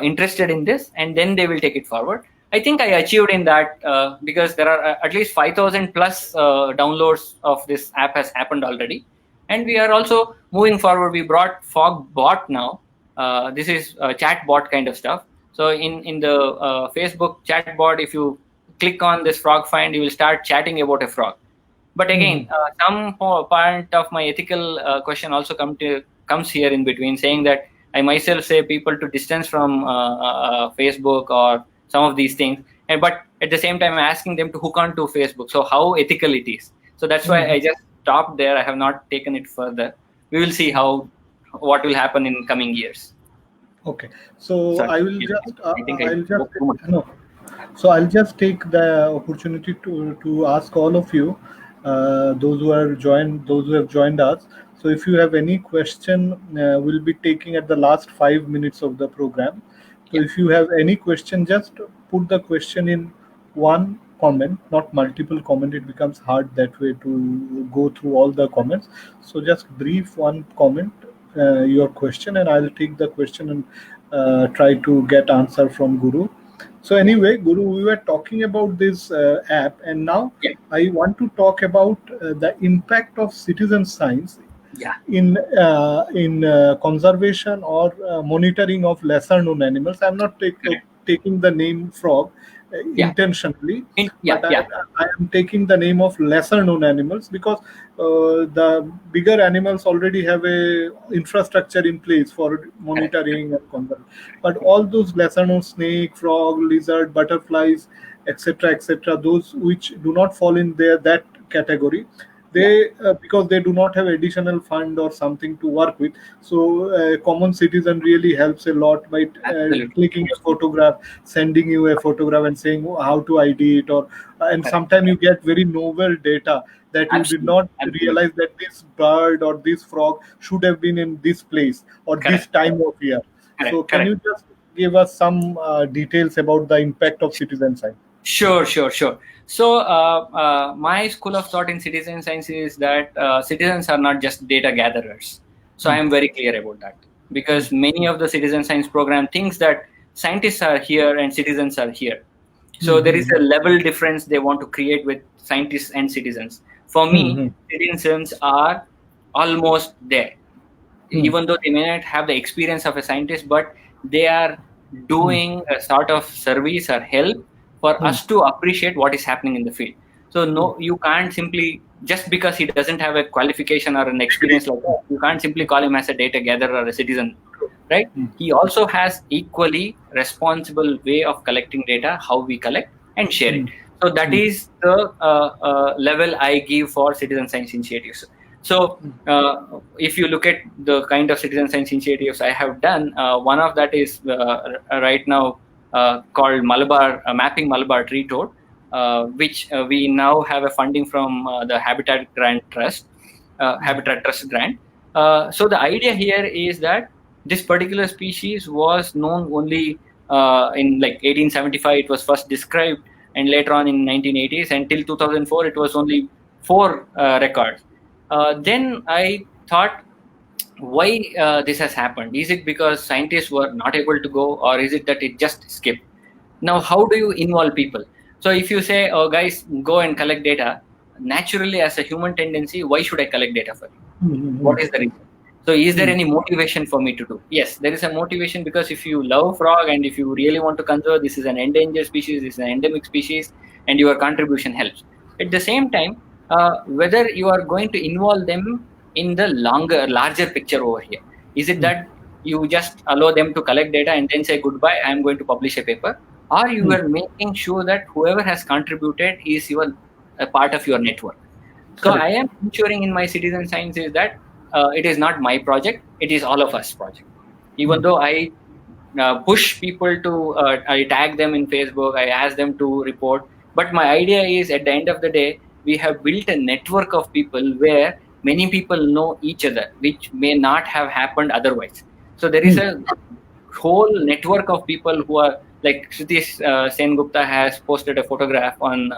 interested in this, and then they will take it forward. I think I achieved in that because there are at least 5,000 plus downloads of this app has happened already. And we are also moving forward. We brought Fog Bot now. This is a chat bot kind of stuff. So in the Facebook chat bot, if you click on this frog find, you will start chatting about a frog. But again, some part of my ethical question also comes here in between, saying that I myself say people to distance from Facebook or some of these things, but at the same time, I'm asking them to hook on to Facebook. So how ethical it is. So that's why I just stopped there. I have not taken it further. We will see what will happen in coming years. Okay, so Sorry. I will just no. So I'll just take the opportunity to ask all of you, those who have joined us. So if you have any question, we'll be taking at the last 5 minutes of the program. So if you have any question, just put the question in one comment, not multiple comment. It becomes hard that way to go through all the comments. So just brief one comment, your question, and I'll take the question and try to get answer from Guru. So anyway, Guru, we were talking about this app, and now I want to talk about the impact of citizen science in conservation or monitoring of lesser known animals. I'm not taking the name frog intentionally, but I am taking the name of lesser known animals, because the bigger animals already have a infrastructure in place for monitoring and conservation. But all those lesser known snake, frog, lizard, butterflies, etc., those which do not fall in that category, they because they do not have additional fund or something to work with. So common citizen really helps a lot by absolutely, clicking a photograph, sending you a photograph and saying how to ID it, or and correct, sometimes you get very novel data that you did absolutely, not absolutely, realize that this bird or this frog should have been in this place or this correct, time of year. So correct, can correct. you just give us some details about the impact of citizen science? Sure, sure, sure. So, my school of thought in citizen science is that citizens are not just data gatherers. So, I Hmm. am very clear about that Hmm. because many of the citizen science program thinks that scientists are here and citizens are here. Hmm. So, there is Hmm. a level difference they want to create with scientists and citizens. For Hmm. me, Hmm. citizens are almost there, Hmm. even though they may not have the experience of a scientist, but they are Hmm. doing a sort of service or help for Hmm. us to appreciate what is happening in the field. So Hmm. no, you can't simply, just because he doesn't have a qualification or an experience like that, you can't simply call him as a data gatherer or a citizen, right? Hmm. He also has equally responsible way of collecting data, how we collect and share it. Hmm. So that Hmm. is the level I give for citizen science initiatives. So if you look at the kind of citizen science initiatives I have done, one of that is right now called Malabar Mapping Malabar Tree Toad, which we now have a funding from the Habitat Trust grant. So the idea here is that this particular species was known only in like 1875. It was first described, and later on in 1980s until 2004, it was only four records. Then I thought, why this has happened? Is it because scientists were not able to go, or is it that it just skipped? Now, how do you involve people? So if you say, oh guys, go and collect data, naturally as a human tendency, why should I collect data for you? Hmm. Hmm. What is the reason? So is there Hmm. any motivation for me to do? Yes, there is a motivation, because if you love frog and if you really want to conserve, this is an endangered species, this is an endemic species, and your contribution helps. At the same time, whether you are going to involve them in the larger picture over here, is it Hmm. that you just allow them to collect data and then say goodbye, I am going to publish a paper, or you Hmm. are making sure that whoever has contributed is your a part of your network. So I Correct. am ensuring in my citizen science is that it is not my project, it is all of us project. Even Hmm. though I push people to, I tag them in Facebook, I ask them to report. But my idea is, at the end of the day, we have built a network of people where many people know each other, which may not have happened otherwise. So there is Hmm. a whole network of people who are like Shritish Sen Gupta has posted a photograph on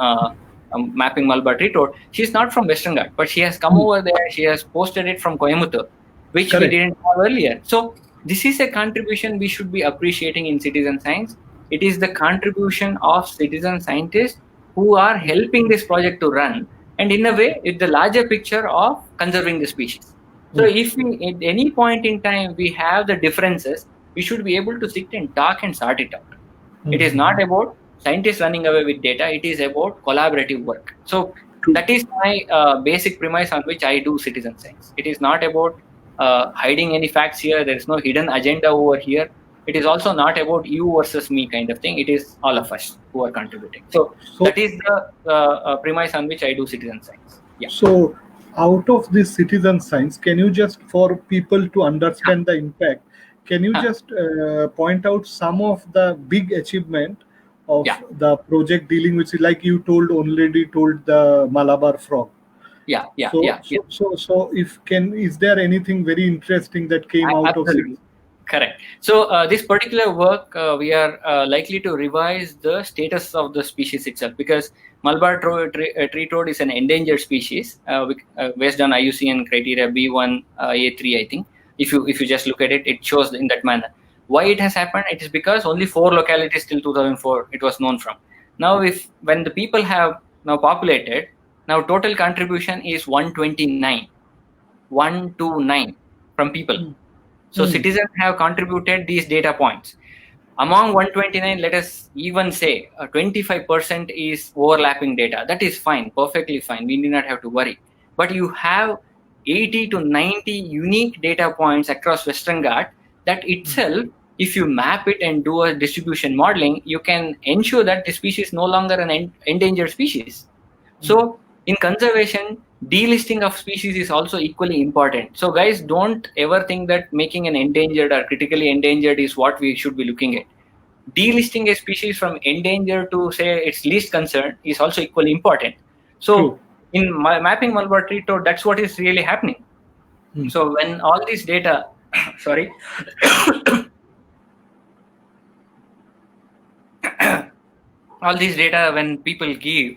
mapping Malabar Tree Toad. She's not from Western Ghat, but she has come Hmm. over there. She has posted it from Coimbatore, which we Correct. didn't have earlier. So this is a contribution we should be appreciating in citizen science. It is the contribution of citizen scientists who are helping this project to run, and in a way, it's the larger picture of conserving the species. So Hmm. if we, at any point in time, we have the differences, we should be able to sit and talk and sort it out. Hmm. It is Hmm. not about scientists running away with data, it is about collaborative work. So True. that is my basic premise on which I do citizen science. It is not about hiding any facts here, there is no hidden agenda over here. It is also not about you versus me kind of thing. It is all of us who are contributing. So So that is the premise on which I do citizen science. Yeah. So, out of this citizen science, can you just, for people to understand the impact, can you Huh. just point out some of the big achievement of Yeah. the project dealing with, like you told, already told the Malabar frog. Yeah. Yeah. So, Yeah. Yeah. if can, is there anything very interesting that came out of Absolutely. citizen? Correct. So this particular work, we are likely to revise the status of the species itself, because tree toad is an endangered species based on IUCN criteria B1 A3, I think. If you just look at it, it shows in that manner. Why it has happened? It is because only four localities till 2004 it was known from. Now, if when the people have now populated, now total contribution is 129 from people. Hmm. So Hmm. citizens have contributed these data points. Among 129, let us even say 25% is overlapping data. That is fine, perfectly fine. We need not have to worry. But you have 80 to 90 unique data points across Western Ghat that itself, if you map it and do a distribution modeling, you can ensure that the species is no longer an endangered species. Hmm. So in conservation, delisting of species is also equally important. So guys, don't ever think that making an endangered or critically endangered is what we should be looking at. Delisting a species from endangered to say its least concern is also equally important. True. So in my mapping Malabar tree toad, that's what is really happening. Hmm. So when all these data, sorry, all these data when people give,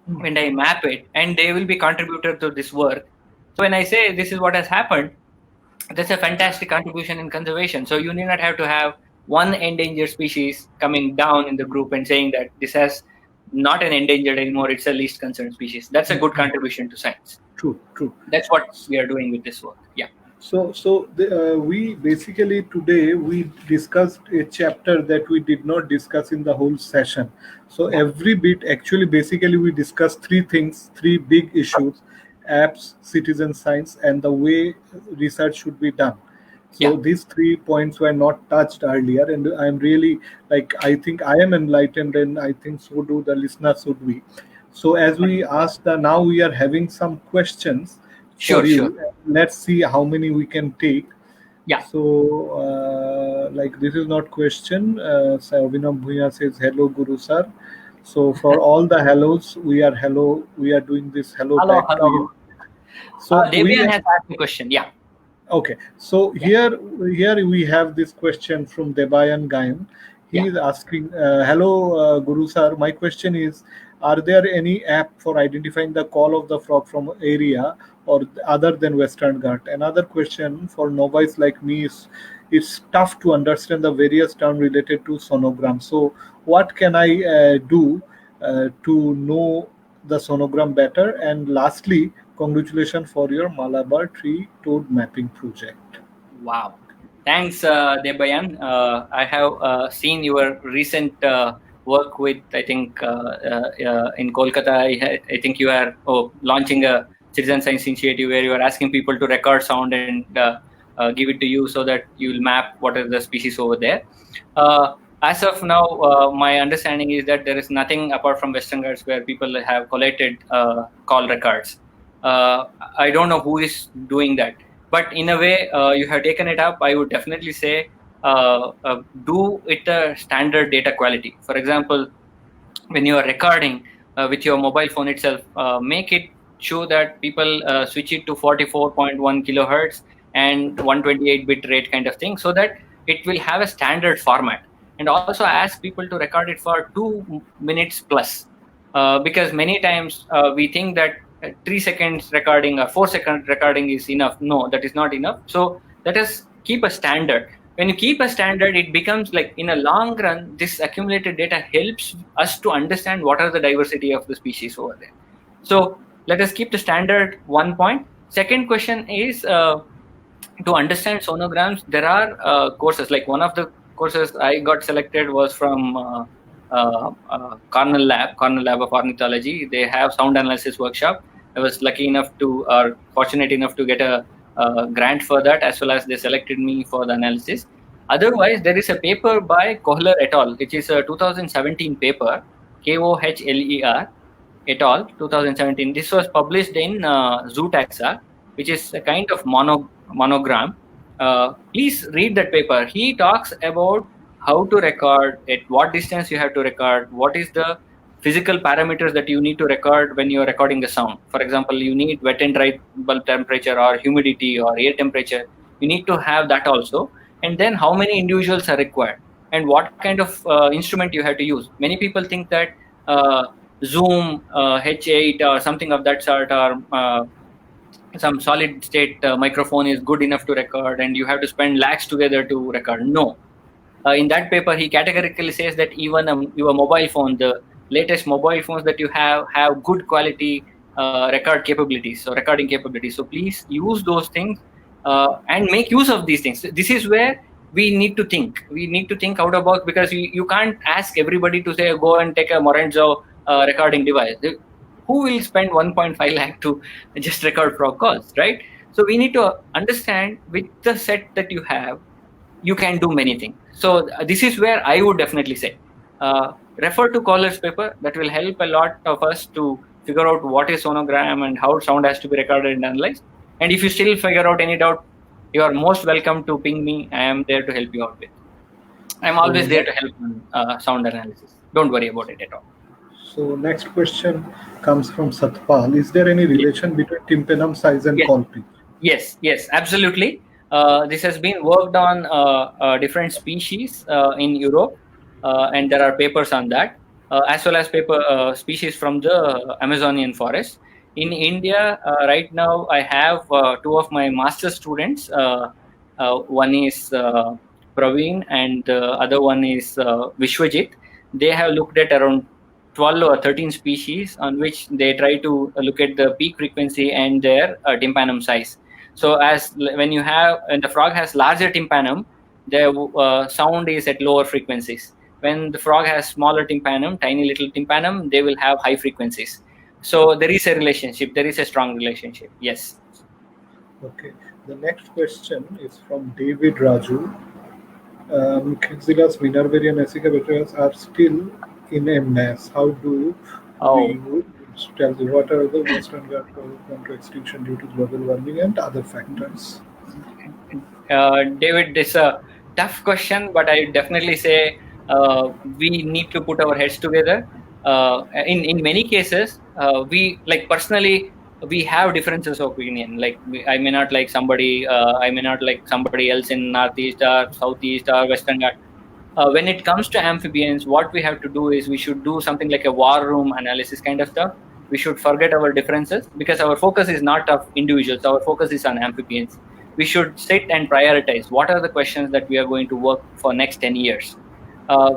when I map it, and they will be contributor to this work. So when I say this is what has happened, that's a fantastic contribution in conservation. So you need not have to have one endangered species coming down in the group and saying that this has not an endangered anymore, it's a least concerned species. That's a good contribution to science. True, true. That's what we are doing with this work. Yeah. We basically today we discussed a chapter that we did not discuss in the whole session. So Yeah. every bit, actually, basically we discussed three things, three big issues: apps, citizen science, and the way research should be done. So Yeah. these 3 points were not touched earlier, and I'm really, like, I think I am enlightened, and I think so do the listeners should be. So as we asked, now we are having some questions for Sure, sure. you. Let's see how many we can take. Yeah. So, like, this is not question. Venom Bhuya says, "Hello, Guru sir." So for all the hellos, we are hello. We are doing this hello Hello, back to hello. you. So Debian has asked a question. Yeah. okay. So Yeah. here we have this question from Debayan Gayan. He Yeah. is asking, "Hello, Guru sir. My question is, are there any app for identifying the call of the frog from area or other than Western Ghat?" Another question for novice like me is, it's tough to understand the various terms related to sonogram. So what can I do to know the sonogram better? And lastly, congratulations for your Malabar tree toad mapping project. Wow. Thanks, Debayan. I have seen your recent work with, I think, in Kolkata. I think you are launching a citizen science initiative where you are asking people to record sound and give it to you so that you will map what are the species over there. As of now, my understanding is that there is nothing apart from Western Ghats where people have collated call records. I don't know who is doing that. But in a way, you have taken it up. I would definitely say do it a standard data quality. For example, when you are recording with your mobile phone itself, make it show that people switch it to 44.1 kilohertz and 128-bit rate kind of thing, so that it will have a standard format. And also ask people to record it for 2 minutes plus, because many times we think that 3 seconds recording or 4 second recording is enough. No, that is not enough. So let us keep a standard. When you keep a standard, it becomes like, in a long run, this accumulated data helps us to understand what are the diversity of the species over there. So let us keep the standard, 1 point. Second question is, to understand sonograms, there are courses. Like one of the courses I got selected was from Cornell Lab of Ornithology. They have sound analysis workshop. I was lucky enough to, or fortunate enough to get a grant for that, as well as they selected me for the analysis. Otherwise, there is a paper by Kohler et al., which is a 2017 paper, Kohler et al., 2017. This was published in Zootaxa, which is a kind of monogram. Please read that paper. He talks about how to record, at what distance you have to record, what is the physical parameters that you need to record when you are recording the sound. For example, you need wet and dry bulb temperature or humidity or air temperature. You need to have that also. And then how many individuals are required and what kind of instrument you have to use. Many people think that Zoom, H8 or something of that sort, or some solid state microphone is good enough to record and you have to spend lakhs together to record. No. In that paper, he categorically says that even your mobile phone, the latest mobile phones that you have good quality recording capabilities. So please use those things and make use of these things. This is where we need to think. We need to think out of box, because you can't ask everybody to say go and take a Morenzo recording device. Who will spend 1.5 lakh to just record frog calls, right? So we need to understand, with the set that you have, you can do many things. So this is where I would definitely say refer to Kohler's paper. That will help a lot of us to figure out what is sonogram and how sound has to be recorded and analyzed. And if you still figure out any doubt, you are most welcome to ping me. I am there to help you out with. I'm So, always there to help on sound analysis. Don't worry about it at all. so next question comes from Satpal. Is there any Yes, relation between tympanum size and yes, call pitch? yes, absolutely. This has been worked on different species in Europe, and there are papers on that, as well as paper species from the Amazonian forest. In India, right now, I have two of my master students. One is Praveen, and the other one is Vishwajit. They have looked at around 12 or 13 species on which they try to look at the peak frequency and their tympanum size. So when you have, when the frog has larger tympanum, the sound is at lower frequencies. When the frog has smaller tympanum, tiny little tympanum, they will have high frequencies. So there is a relationship. There is a strong relationship. Yes. Okay. The next question is from David Raju. Xilas Minervaria and Essica veteras are still in a mess. How do Oh, we tell you what are the Western Ghats gone to extinction due to global warming and other factors? David, this is a tough question, but I definitely say we need to put our heads together. In many cases, we like personally we have differences of opinion. Like I may not like somebody, I may not like somebody else in northeast or southeast or western Ghat. When it comes to amphibians, what we have to do is we should do something like a war room analysis kind of stuff. We should forget our differences because our focus is not of individuals. Our focus is on amphibians. We should sit and prioritize what are the questions that we are going to work for next 10 years.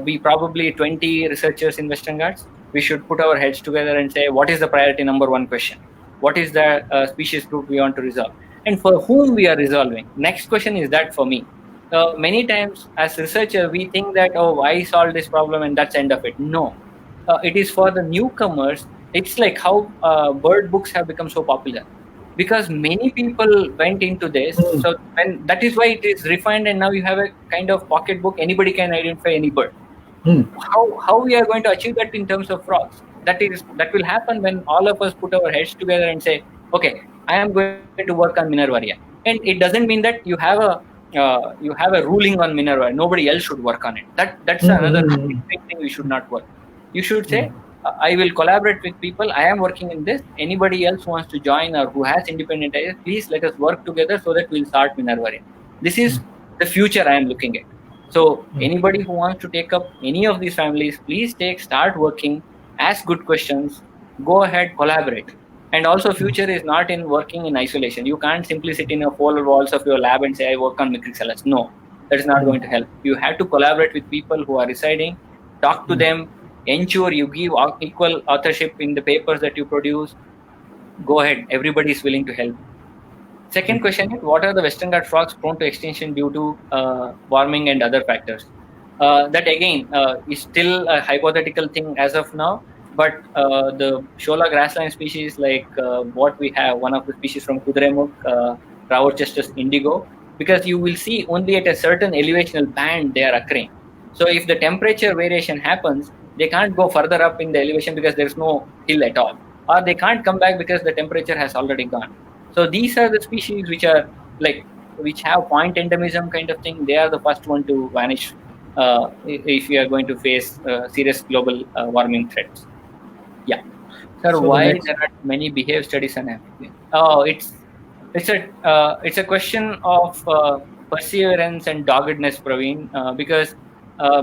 We probably 20 researchers in Western Ghats. We should put our heads together and say, what is the priority number one question? What is the species group we want to resolve? And for whom we are resolving? Next question is that for me. Many times as researcher, we think that, oh, I solved this problem and that's the end of it. No, it is for the newcomers. It's like how bird books have become so popular because many people went into this. Hmm. So when that is why it is refined, and now you have a kind of pocket book. Anybody can identify any bird. Hmm. How we are going to achieve that in terms of frogs? That will happen when all of us put our heads together and say, okay, I am going to work on Minervaria, and it doesn't mean that you have a ruling on Minerva. Nobody else should work on it. That's Hmm. another Hmm. big thing we should not work. You should Hmm. say, I will collaborate with people. I am working in this. Anybody else who wants to join or who has independent ideas, please let us work together so that we'll start Minervaria. This is the future I am looking at. So anybody who wants to take up any of these families, please start working, ask good questions, go ahead, collaborate. And also, future is not in working in isolation. You can't simply sit in the four walls of your lab and say, I work on microcells. No, that is not going to help. You have to collaborate with people who are residing, talk to them, ensure you give equal authorship in the papers that you produce. Go ahead, everybody is willing to help. Second question is, what are the Western Ghats frogs prone to extinction due to warming and other factors? That again is still a hypothetical thing as of now. But the Shola grassland species, like what we have, one of the species from Kudremukh, Rochester indigo, because you will see only at a certain elevational band they are occurring. So if the temperature variation happens, they can't go further up in the elevation because there's no hill at all, or they can't come back because the temperature has already gone. So these are the species which have point endemism kind of thing. They are the first one to vanish if we are going to face serious global warming threats. Yeah. Sir, So the why next, there are many behavior studies on amphibians? Oh, it's a question of perseverance and doggedness, Praveen, because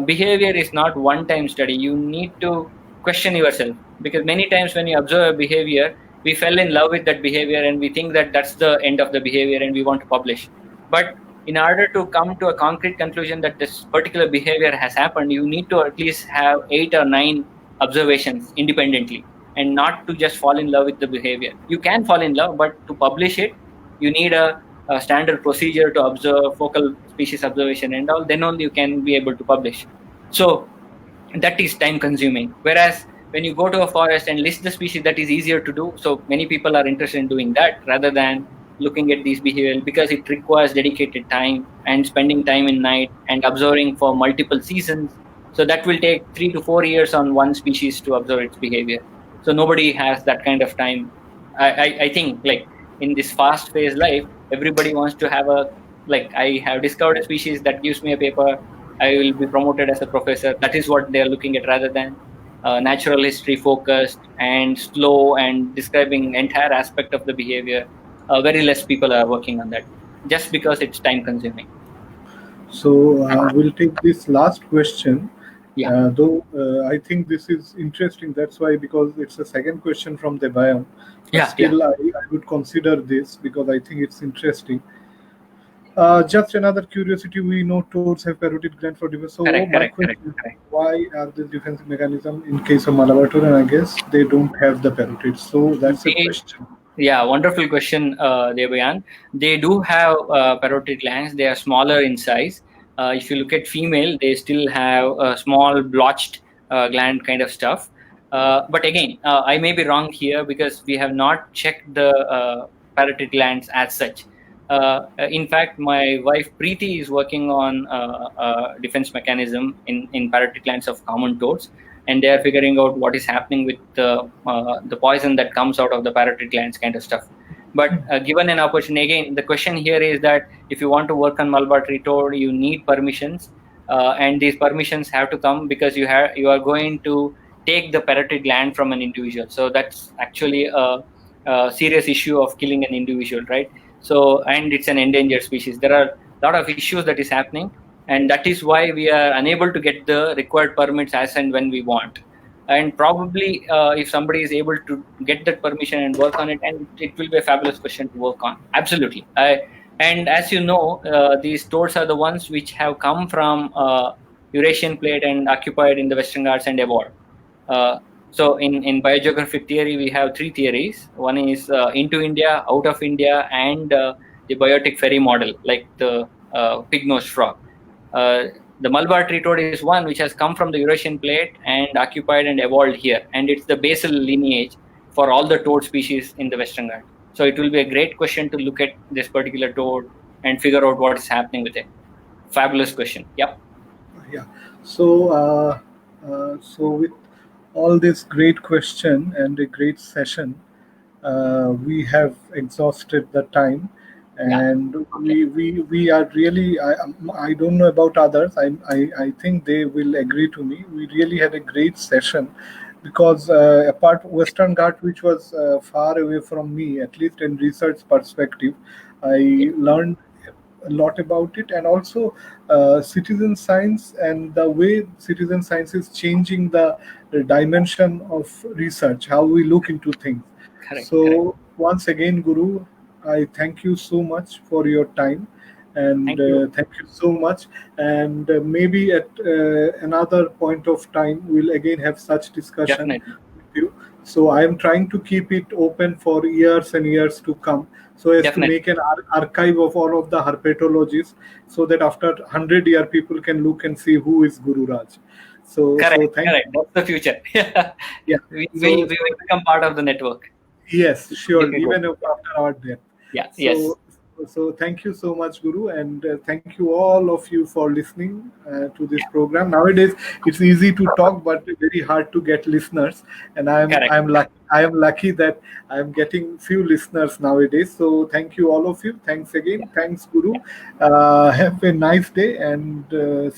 behavior is not one-time study. You need to question yourself because many times when you observe a behavior, we fell in love with that behavior and we think that that's the end of the behavior and we want to publish. But in order to come to a concrete conclusion that this particular behavior has happened, you need to at least have 8 or 9 observations independently and not to just fall in love with the behavior. You can fall in love, but to publish it, you need a standard procedure to observe focal species observation and all. Then only you can be able to publish. So that is time consuming. Whereas when you go to a forest and list the species, that is easier to do. So many people are interested in doing that rather than looking at these behavior because it requires dedicated time and spending time in night and observing for multiple seasons. So that will take 3 to 4 years on one species to observe its behavior. So nobody has that kind of time. I think like in this fast paced life, everybody wants to have a, like, I have discovered a species that gives me a paper, I will be promoted as a professor. That is what they are looking at, rather than natural history focused and slow and describing entire aspect of the behavior. Very less people are working on that, just because it's time consuming. So we'll take this last question. Yeah, Though I think this is interesting. That's why, because it's a second question from the biome. But yeah, yeah. still, I would consider this because I think it's interesting. Just another curiosity. We know toads have parotid gland for defense. So Correct, my correct, correct, question: correct. why are the defense mechanism in case of Malabar toad? And I guess they don't have the parotid. So that's a They, question. yeah, wonderful question, Devayan. They do have parotid glands. They are smaller in size. If you look at female, they still have a small blotched gland kind of stuff. But again, I may be wrong here because we have not checked the parotid glands as such. In fact, my wife Preeti is working on defense mechanism in parotid glands of common toads, and they are figuring out what is happening with the poison that comes out of the parotid glands kind of stuff. But given an opportunity, again, the question here is that if you want to work on Malabar tree toad, you need permissions, and these permissions have to come because you are going to take the parotid gland from an individual. So that's actually a serious issue of killing an individual, right? So, and it's an endangered species. There are a lot of issues that is happening, and that is why we are unable to get the required permits as and when we want. And probably if somebody is able to get that permission and work on it, and it will be a fabulous question to work on. Absolutely. And as you know, these toads are the ones which have come from Eurasian plate and occupied in the Western Ghats and evolved. uh, so in biogeographic theory, we have three theories. One is into India, out of India, and the biotic ferry model, like the pig-nosed frog. Uh, the Malabar tree toad is one which has come from the Eurasian plate and occupied and evolved here, and it's the basal lineage for all the toad species in the Western Ghats. So it will be a great question to look at this particular toad and figure out what is happening with it. Fabulous question. Yep. Yeah. So, with all this great question and a great session, we have exhausted the time, Yeah. and Okay. we are really. I don't know about others. I think they will agree to me. We really had a great session, because apart Western Ghat, which was far away from me, at least in research perspective, Yeah. I learned a lot about it. And also citizen science and the way citizen science is changing the dimension of research, how we look into things. Correct. Correct. So once again, Guru, I thank you so much for your time, and Thank you. thank you so much. And maybe at another point of time, we'll again have such discussion Definitely. with you. So I am trying to keep it open for years and years to come, so as to Definitely. make an archive of all of the herpetologists, so that after 100 year people can look and see who is Guru Raj. So Correct. thank Correct. That's the future. yeah. We will become part of the network Yes, if sure. we go. Even after our death. Yeah. Yes. So, thank you so much, Guru, and thank you all of you for listening to this Yeah. program. Nowadays, it's easy to talk, but very hard to get listeners. And Correct. I'm lucky. I am lucky that I'm getting few listeners nowadays. So, thank you all of you. Thanks Yeah. again. Thanks, Guru. Yeah. Have a nice day, and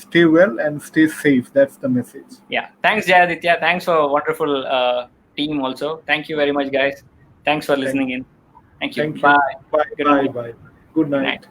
stay well and stay safe. That's the message. Yeah. Thanks, Jayaditya. Thanks for a wonderful team also. Thank you very much, guys. Thanks for Thank, listening in. Thank you. thank Bye. you. Bye, Good bye, night. bye. Good Good night. night.